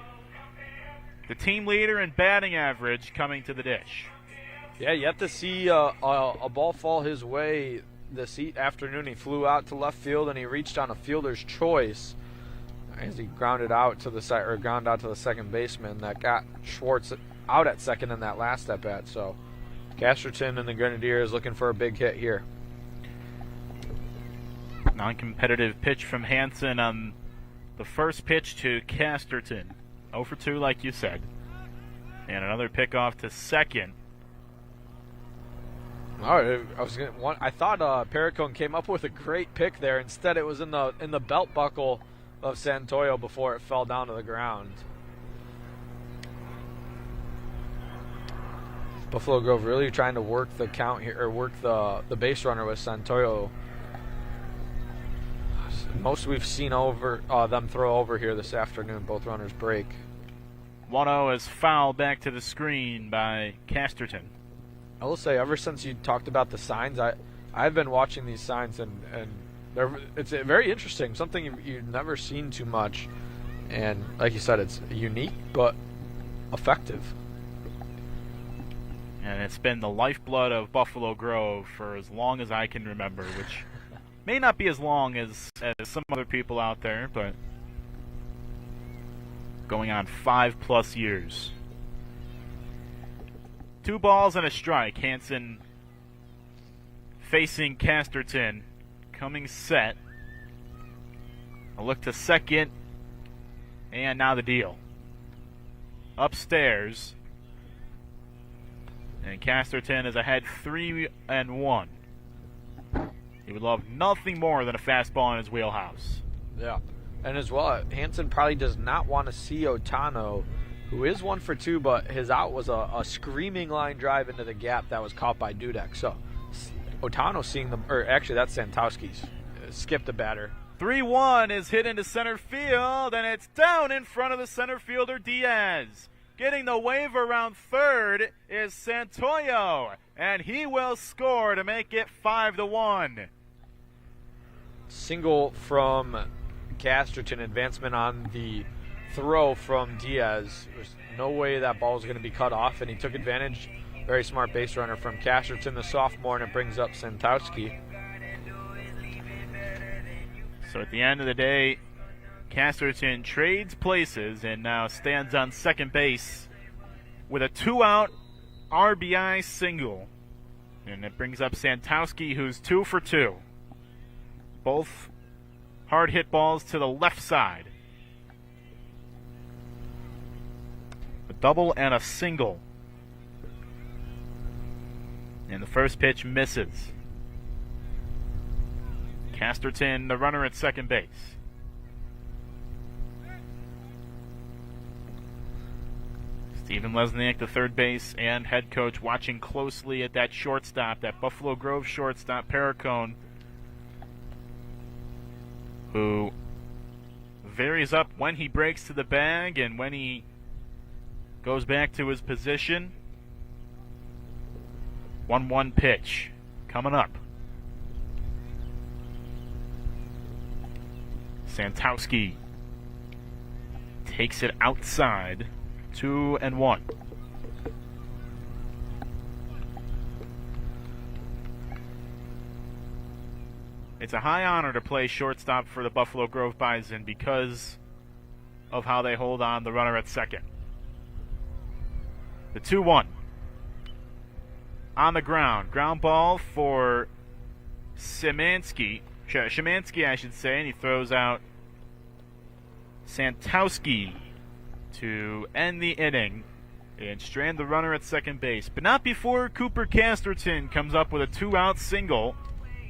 the team leader in batting average, coming to the dish. Yeah, yet to see a ball fall his way this afternoon. He flew out to left field, and he reached on a fielder's choice as he grounded out to the second baseman that got Schwartz out at second in that last at bat. So Casterton and the Grenadiers looking for a big hit here. Non-competitive pitch from Hansen on the first pitch to Casterton. 0 for 2, like you said. And another pickoff to second. All right, I thought Perricone came up with a great pick there. Instead, it was in the belt buckle of Santoyo before it fell down to the ground. Buffalo Grove really trying to work the count here, or work the base runner with Santoyo. Most we've seen them throw over here this afternoon. Both runners break. 1-0 is fouled back to the screen by Casterton. I will say, ever since you talked about the signs, I've been watching these signs, and it's very interesting. Something you've never seen too much, and like you said, it's unique but effective. And it's been the lifeblood of Buffalo Grove for as long as I can remember, which may not be as long as some other people out there, but going on 5+ years. 2 balls and a strike. Hansen facing Casterton, coming set. A look to second, and now the deal. Upstairs, and Casterton is ahead 3-1. He would love nothing more than a fastball in his wheelhouse. Yeah. And as well, Hansen probably does not want to see Otano, who is 1 for 2, but his out was a screaming line drive into the gap that was caught by Dudek. So Otano seeing them, or actually that's Santowski's, skipped a batter. 3-1 is hit into center field, and it's down in front of the center fielder Diaz. Getting the wave around third is Santoyo, and he will score to make it 5-1. Single from Casterton, advancement on the throw from Diaz. There's no way that ball was going to be cut off, and he took advantage. Very smart base runner from Casterton, the sophomore, and it brings up Santowski. So at the end of the day, Casterton trades places and now stands on second base with a 2-out RBI single. And it brings up Santowski, who's 2 for 2. Both hard hit balls to the left side. A double and a single. And the first pitch misses. Casterton, the runner at second base. Stephen Lesniak, the third base and head coach, watching closely at that shortstop, that Buffalo Grove shortstop, Perricone, who varies up when he breaks to the bag and when he goes back to his position. 1-1 pitch coming up. Santowski takes it outside. 2-1. It's a high honor to play shortstop for the Buffalo Grove Bison because of how they hold on the runner at second. The 2-1. On the ground. Ground ball for Szymanski, I should say, and he throws out Santowski to end the inning and strand the runner at second base. But not before Cooper Casterton comes up with a 2-out single,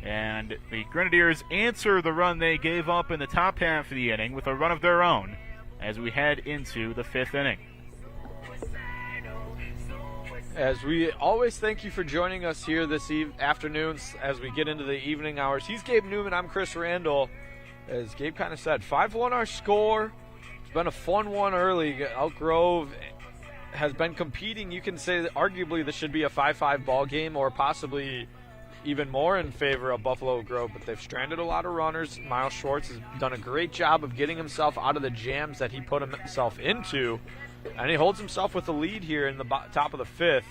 and the Grenadiers answer the run they gave up in the top half of the inning with a run of their own as we head into the 5th inning. As we always thank you for joining us here this afternoon as we get into the evening hours. He's Gabe Newman. I'm Chris Randall. As Gabe kind of said, 5-1 our score. It's been a fun one early. Elk Grove has been competing. You can say that arguably this should be a 5-5 ball game, or possibly even more in favor of Buffalo Grove, but they've stranded a lot of runners. Miles Schwartz has done a great job of getting himself out of the jams that he put himself into, and he holds himself with the lead here in the top of the 5th.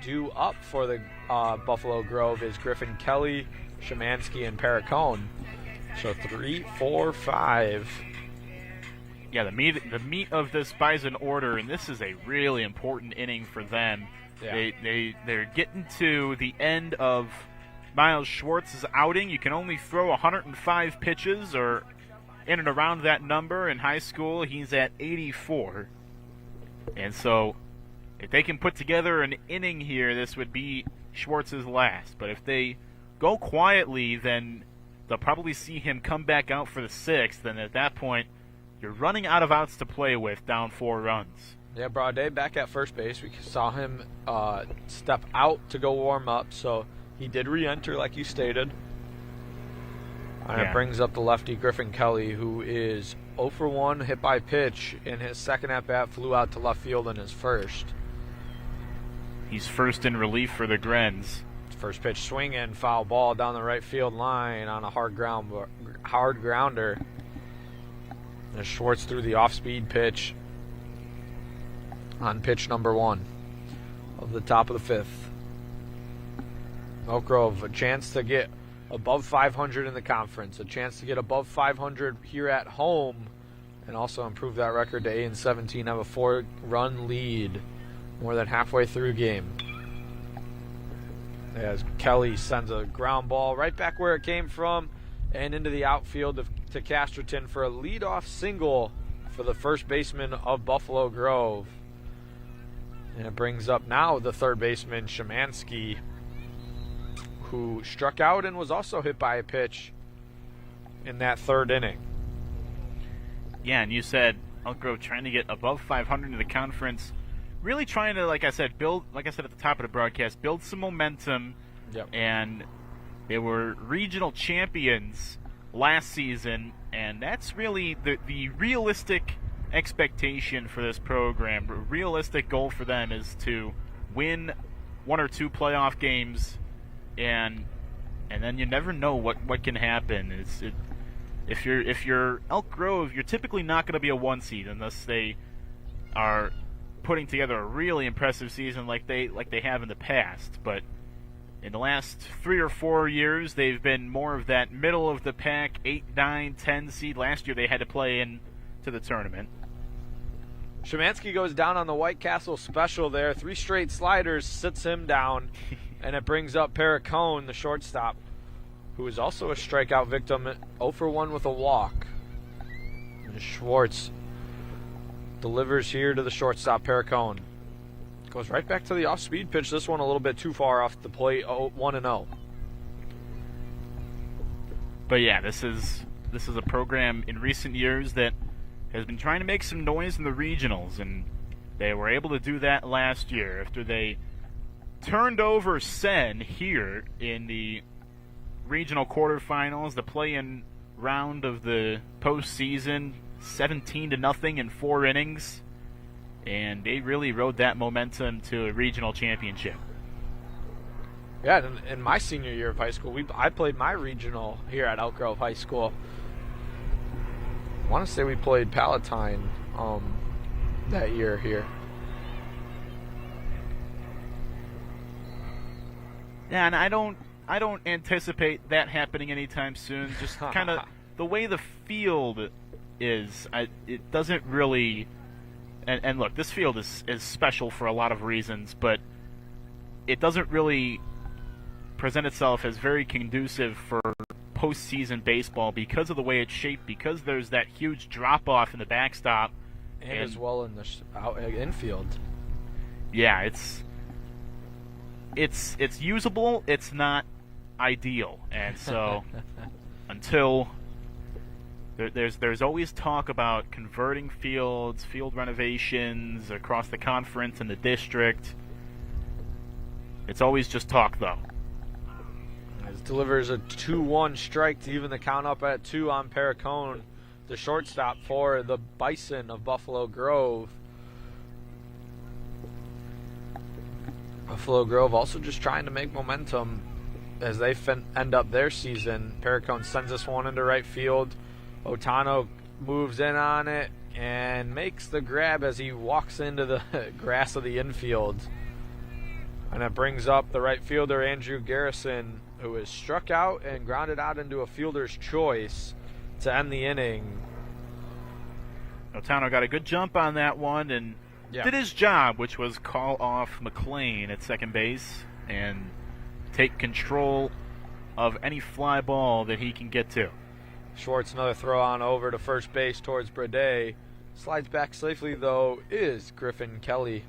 Due up for the Buffalo Grove is Griffin Kelly, Szymanski, and Perricone. So 3, 4, 5. Yeah, the meat of this Bison order, and this is a really important inning for them. Yeah. They're getting to the end of Miles Schwartz's outing. You can only throw 105 pitches, or in and around that number. In high school, he's at 84. And so if they can put together an inning here, this would be Schwartz's last. But if they go quietly, then they'll probably see him come back out for the 6th, and at that point, you're running out of outs to play with, down 4 runs. Yeah, Braudet back at first base. We saw him step out to go warm up, so he did re-enter like you stated. And it brings up the lefty Griffin Kelly, who is 0 for 1, hit by pitch in his second at-bat, flew out to left field in his first. He's first in relief for the Grens. First pitch swinging, foul ball down the right field line on a hard grounder. And Schwartz threw the off-speed pitch on pitch number 1 of the top of the 5th. Elk Grove, a chance to get above 500 in the conference, a chance to get above 500 here at home, and also improve that record to 8-17, have a 4-run lead more than halfway through game. As Kelly sends a ground ball right back where it came from and into the outfield to Casterton for a leadoff single for the first baseman of Buffalo Grove. And it brings up now the third baseman, Szymanski, who struck out and was also hit by a pitch in that 3rd inning. Yeah, and you said Elk Grove trying to get above 500 in the conference, really trying to, like I said, at the top of the broadcast, build some momentum. Yep. And they were regional champions last season, and that's really the realistic expectation for this program. A realistic goal for them is to win 1 or 2 playoff games, and then you never know what can happen. If you're Elk Grove, you're typically not going to be a 1 seed unless they are putting together a really impressive season like they have in the past. But in the last 3 or 4 years, they've been more of that middle of the pack, 8, 9, 10 seed. Last year they had to play in to the tournament. Szymanski goes down on the White Castle special there. 3 straight sliders, sits him down, and it brings up Perricone, the shortstop, who is also a strikeout victim, 0 for 1 with a walk. And Schwartz delivers here to the shortstop, Perricone. Goes right back to the off-speed pitch. This one a little bit too far off the plate, 1-0. But yeah, this is a program in recent years that has been trying to make some noise in the regionals, and they were able to do that last year after they turned over Sen here in the regional quarterfinals, the play-in round of the postseason, 17-0 in 4 innings, and they really rode that momentum to a regional championship. Yeah, in my senior year of high school, I played my regional here at Elk Grove High School. I want to say we played Palatine that year here. Yeah, and I don't anticipate that happening anytime soon. Just kind of the way the field is, it doesn't really. And look, this field is special for a lot of reasons, but it doesn't really present itself as very conducive for postseason baseball because of the way it's shaped, because there's that huge drop-off in the backstop. And as well in the infield. Yeah, it's usable. It's not ideal, and so until there's always talk about converting fields, field renovations across the conference and the district. It's always just talk, though. Delivers a 2-1 strike to even the count up at 2 on Perricone, the shortstop for the Bison of Buffalo Grove. Buffalo Grove also just trying to make momentum as they end up their season. Perricone sends this one into right field. Otano moves in on it and makes the grab as he walks into the grass of the infield. And it brings up the right fielder, Andrew Garrison, who is struck out and grounded out into a fielder's choice to end the inning. Otano got a good jump on that one and did his job, which was call off McLean at second base and take control of any fly ball that he can get to. Schwartz, another throw on over to first base towards Brede. Slides back safely, though, is Griffin Kelly.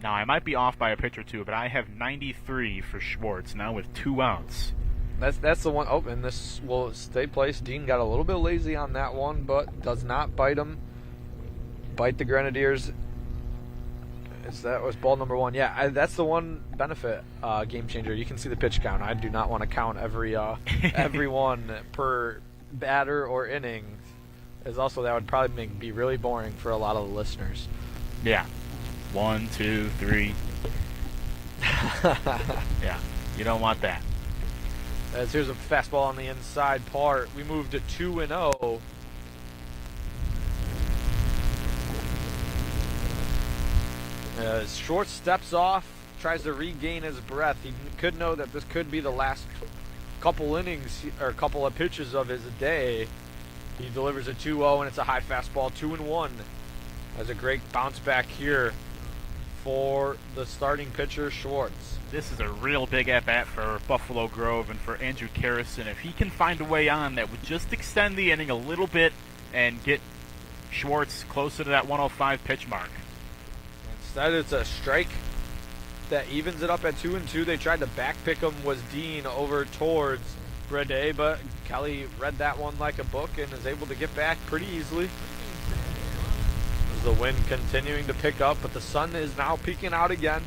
Now, I might be off by a pitch or two, but I have 93 for Schwartz now with 2 outs. That's the one. Oh, and this will stay placed. Dean got a little bit lazy on that one, but does not bite him. Bite the Grenadiers. That was ball number 1. Yeah, that's the one benefit, game changer. You can see the pitch count. I do not want to count every one per batter or inning. As also that would probably be really boring for a lot of the listeners. Yeah. 1, 2, 3. Yeah, you don't want that. As here's a fastball on the inside part. We move to 2-0. As Schwartz steps off, tries to regain his breath. He could know that this could be the last couple innings or couple of pitches of his day. He delivers a 2-0 and it's a high fastball, 2-1. Has a great bounce back here for the starting pitcher, Schwartz. This is a real big at-bat for Buffalo Grove and for Andrew Carrison. If he can find a way on that would just extend the inning a little bit and get Schwartz closer to that 105 pitch mark. Instead, it's a strike that evens it up at 2-2. They tried to back pick him, was Dean over towards Brede, but Kelly read that one like a book and is able to get back pretty easily. The wind continuing to pick up, but the sun is now peeking out again.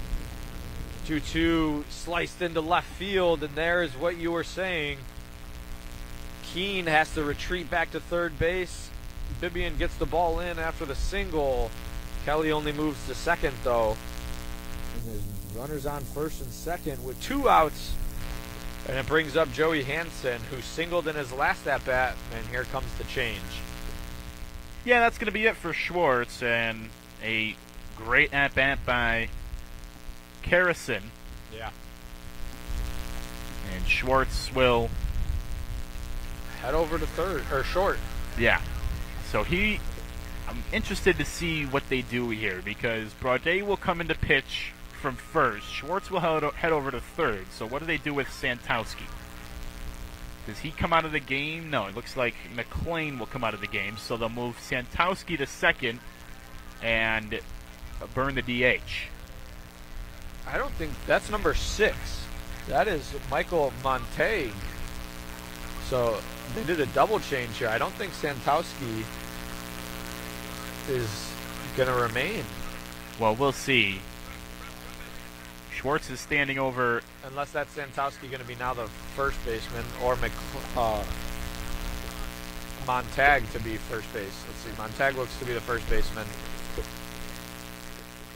2-2 sliced into left field, and there's what you were saying. Keene has to retreat back to third base. Bibian gets the ball in after the single. Kelly only moves to second, though. And there's runners on first and second with 2 outs. And it brings up Joey Hansen, who singled in his last at-bat, and here comes the change. Yeah, that's going to be it for Schwartz, and a great at-bat by Karrason. Yeah. And Schwartz will head over to third, or short. Yeah. So I'm interested to see what they do here, because Braudet will come into pitch from first. Schwartz will head over to third. So what do they do with Santowski? Does he come out of the game? No, it looks like McLean will come out of the game. So they'll move Santowski to second and burn the DH. I don't think that's number 6. That is Michael Montague. So they did a double change here. I don't think Santowski is going to remain. Well, we'll see. Schwartz is standing over. Unless that's Santowski going to be now the first baseman, or Montague to be first base. Let's see. Montague looks to be the first baseman.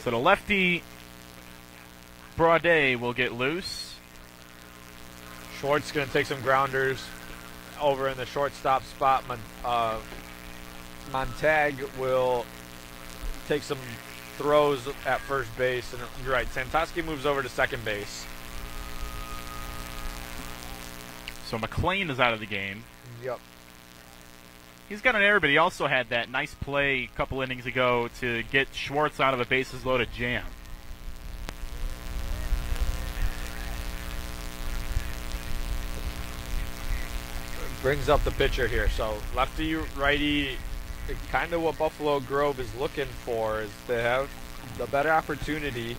So the lefty Braudet will get loose. Schwartz going to take some grounders over in the shortstop spot. Montague will take some throws at first base. And you're right, Santowski moves over to second base. So McLean is out of the game. Yep. He's got an error, but he also had that nice play a couple innings ago to get Schwartz out of a bases loaded jam. Brings up the pitcher here. So lefty, righty, kind of what Buffalo Grove is looking for is to have the better opportunity.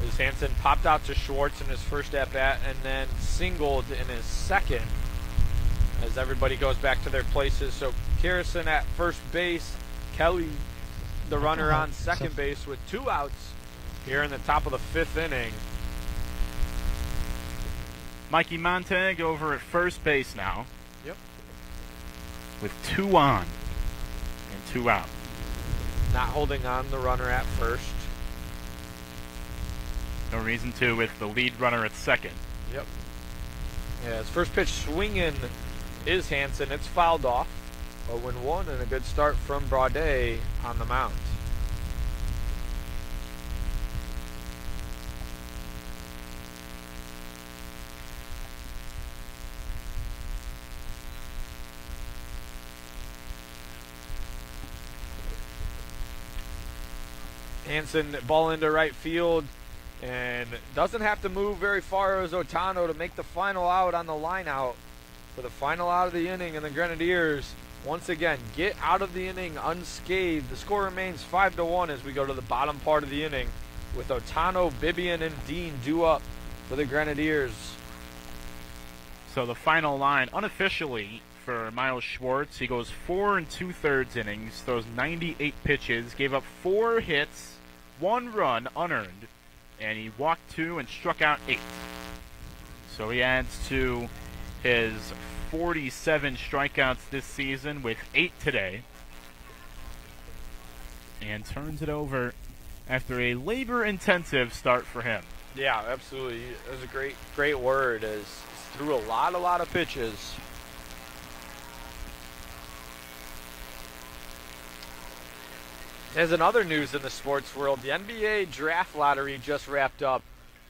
As Hansen popped out to Schwartz in his first at-bat and then singled in his second as everybody goes back to their places. So Karrason at first base, Kelly the runner on second base with 2 outs here in the top of the 5th inning. Mikey Montague over at first base now. Yep. With 2 on and 2 out. Not holding on the runner at first. No reason to with the lead runner at second. Yep. Yeah, his first pitch swinging is Hansen. It's fouled off. 0-1 and a good start from Braudet on the mound. Hansen, ball into right field, and doesn't have to move very far as Otano to make the final out on the line out for the final out of the inning, and the Grenadiers once again get out of the inning unscathed. The score remains 5-1 as we go to the bottom part of the inning with Otano, Bibian, and Dean due up for the Grenadiers. So the final line, unofficially for Miles Schwartz, he goes 4 2/3 innings, throws 98 pitches, gave up 4 hits, 1 run unearned, and he walked 2 and struck out 8. So he adds to his 47 strikeouts this season with 8 today, and turns it over after a labor-intensive start for him. Yeah, absolutely. It was a great word. As threw a lot of pitches. As in other news in the sports world, the NBA draft lottery just wrapped up,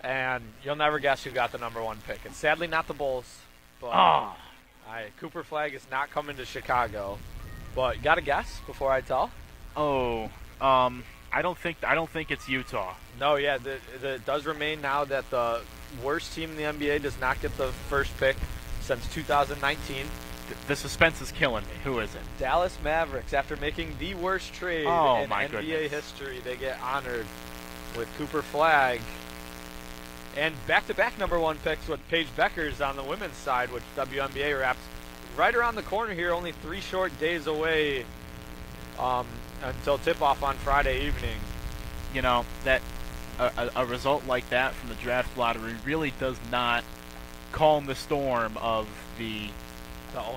and you'll never guess who got the number 1 pick. It's sadly not the Bulls, but Cooper Flag is not coming to Chicago. But you got to guess before I tell? I don't think it's Utah. No, yeah, it does remain now that the worst team in the NBA does not get the first pick since 2019. The suspense is killing me. Who is it? Dallas Mavericks. After making the worst trade in NBA history, they get honored with Cooper Flag. And back-to-back number 1 picks with Paige Beckers on the women's side, which WNBA wraps right around the corner here, only 3 short days away. until tip-off on Friday evening. You know, that a result like that from the draft lottery really does not calm the storm of the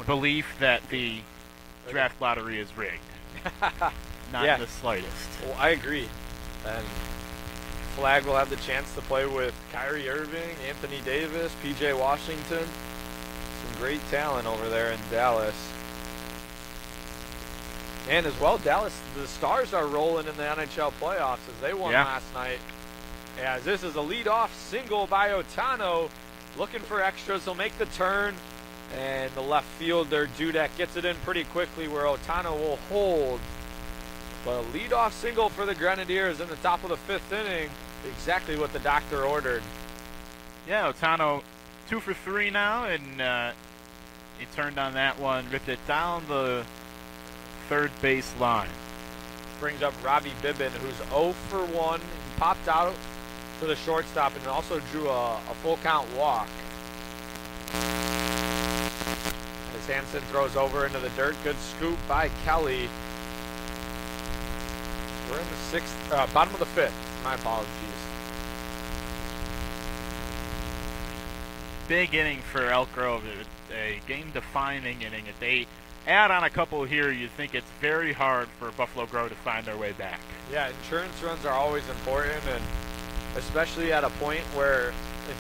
belief that the draft lottery is rigged. Not Yeah. in the slightest. Well, I agree. And Flag will have the chance to play with Kyrie Irving, Anthony Davis, PJ Washington. Some great talent over there in Dallas. And as well, Dallas, the Stars are rolling in the NHL playoffs as they won last night. As this is a lead-off single by Otano. Looking for extras. He'll make the turn. And the left fielder, Dudek, gets it in pretty quickly where Otano will hold. But a lead-off single for the Grenadiers in the top of the 5th inning. Exactly what the doctor ordered. Yeah, Otano 2 for 3 now, and he turned on that one, ripped it down the third base line. Brings up Robbie Bibbin, who's 0 for 1. He popped out to the shortstop and also drew a full count walk. As Hansen throws over into the dirt, good scoop by Kelly. We're in the 6th, bottom of the 5th. My apologies. Big inning for Elk Grove, a game-defining inning. If they add on a couple here, you'd think it's very hard for Buffalo Grove to find their way back. Yeah, insurance runs are always important, and especially at a point where if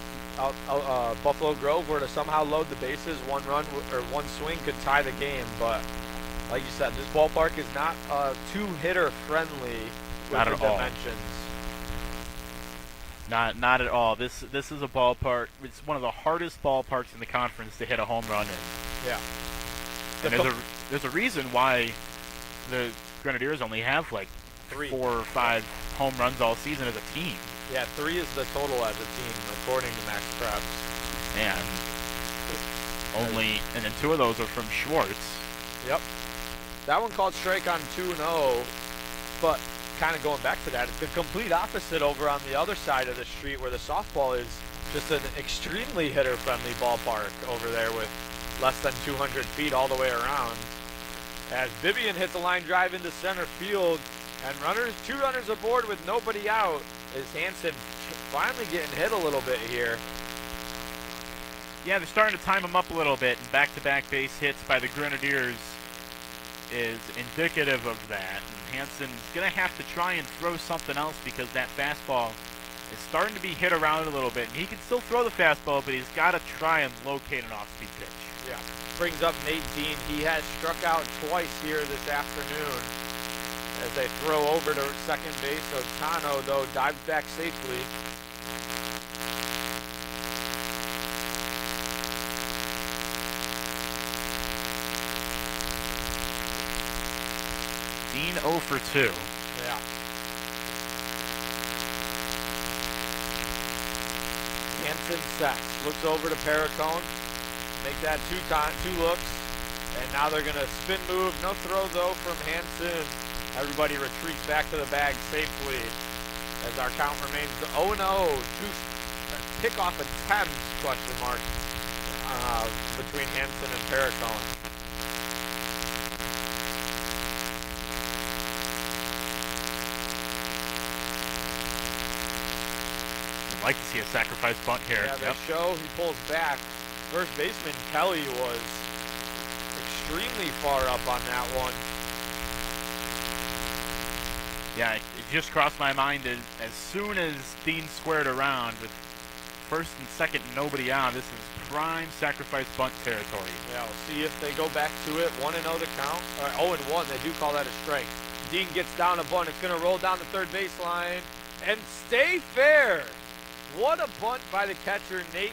Buffalo Grove were to somehow load the bases, one run or one swing could tie the game. But like you said, this ballpark is not too hitter friendly with Not the at all. dimensions. Not at all. This is a ballpark. It's one of the hardest ballparks in the conference to hit a home run in. Yeah. And there's a reason why the Grenadiers only have like 3. 4 or 5 home runs all season as a team. Yeah, 3 is the total as a team, according to Max Krebs. And then 2 of those are from Schwartz. Yep. That one called strike on 2-0, but kind of going back to that, it's the complete opposite over on the other side of the street where the softball is just an extremely hitter-friendly ballpark over there with less than 200 feet all the way around. As Vivian hits a line drive into center field, and 2 runners aboard with nobody out, is Hansen finally getting hit a little bit here. Yeah, they're starting to time him up a little bit, and back-to-back base hits by the Grenadiers is indicative of that. And Hansen's going to have to try and throw something else because that fastball is starting to be hit around a little bit. And he can still throw the fastball, but he's got to try and locate an off-speed pitch. Yeah. Brings up Nate Dean. He has struck out twice here this afternoon as they throw over to second base. Otano, though, dives back safely. Dean 0 for 2. Yeah. Hansen sets. Looks over to Perricone. Make that 2 looks. And now they're going to spin move. No throw, though, from Hansen. Everybody retreats back to the bag safely as our count remains 0-0. 2 pickoff attempts, question mark, between Hansen and Perricone. I'd like to see a sacrifice bunt here. Yeah, they show he pulls back. First baseman Kelly was extremely far up on that one. Yeah, it just crossed my mind as soon as Dean squared around with first and second nobody out. This is prime sacrifice bunt territory. Yeah, we'll see if they go back to it. 1-0 to count. Or 0-1, they do call that a strike. Dean gets down a bunt. It's going to roll down the third baseline and stay fair. What a bunt by the catcher, Nate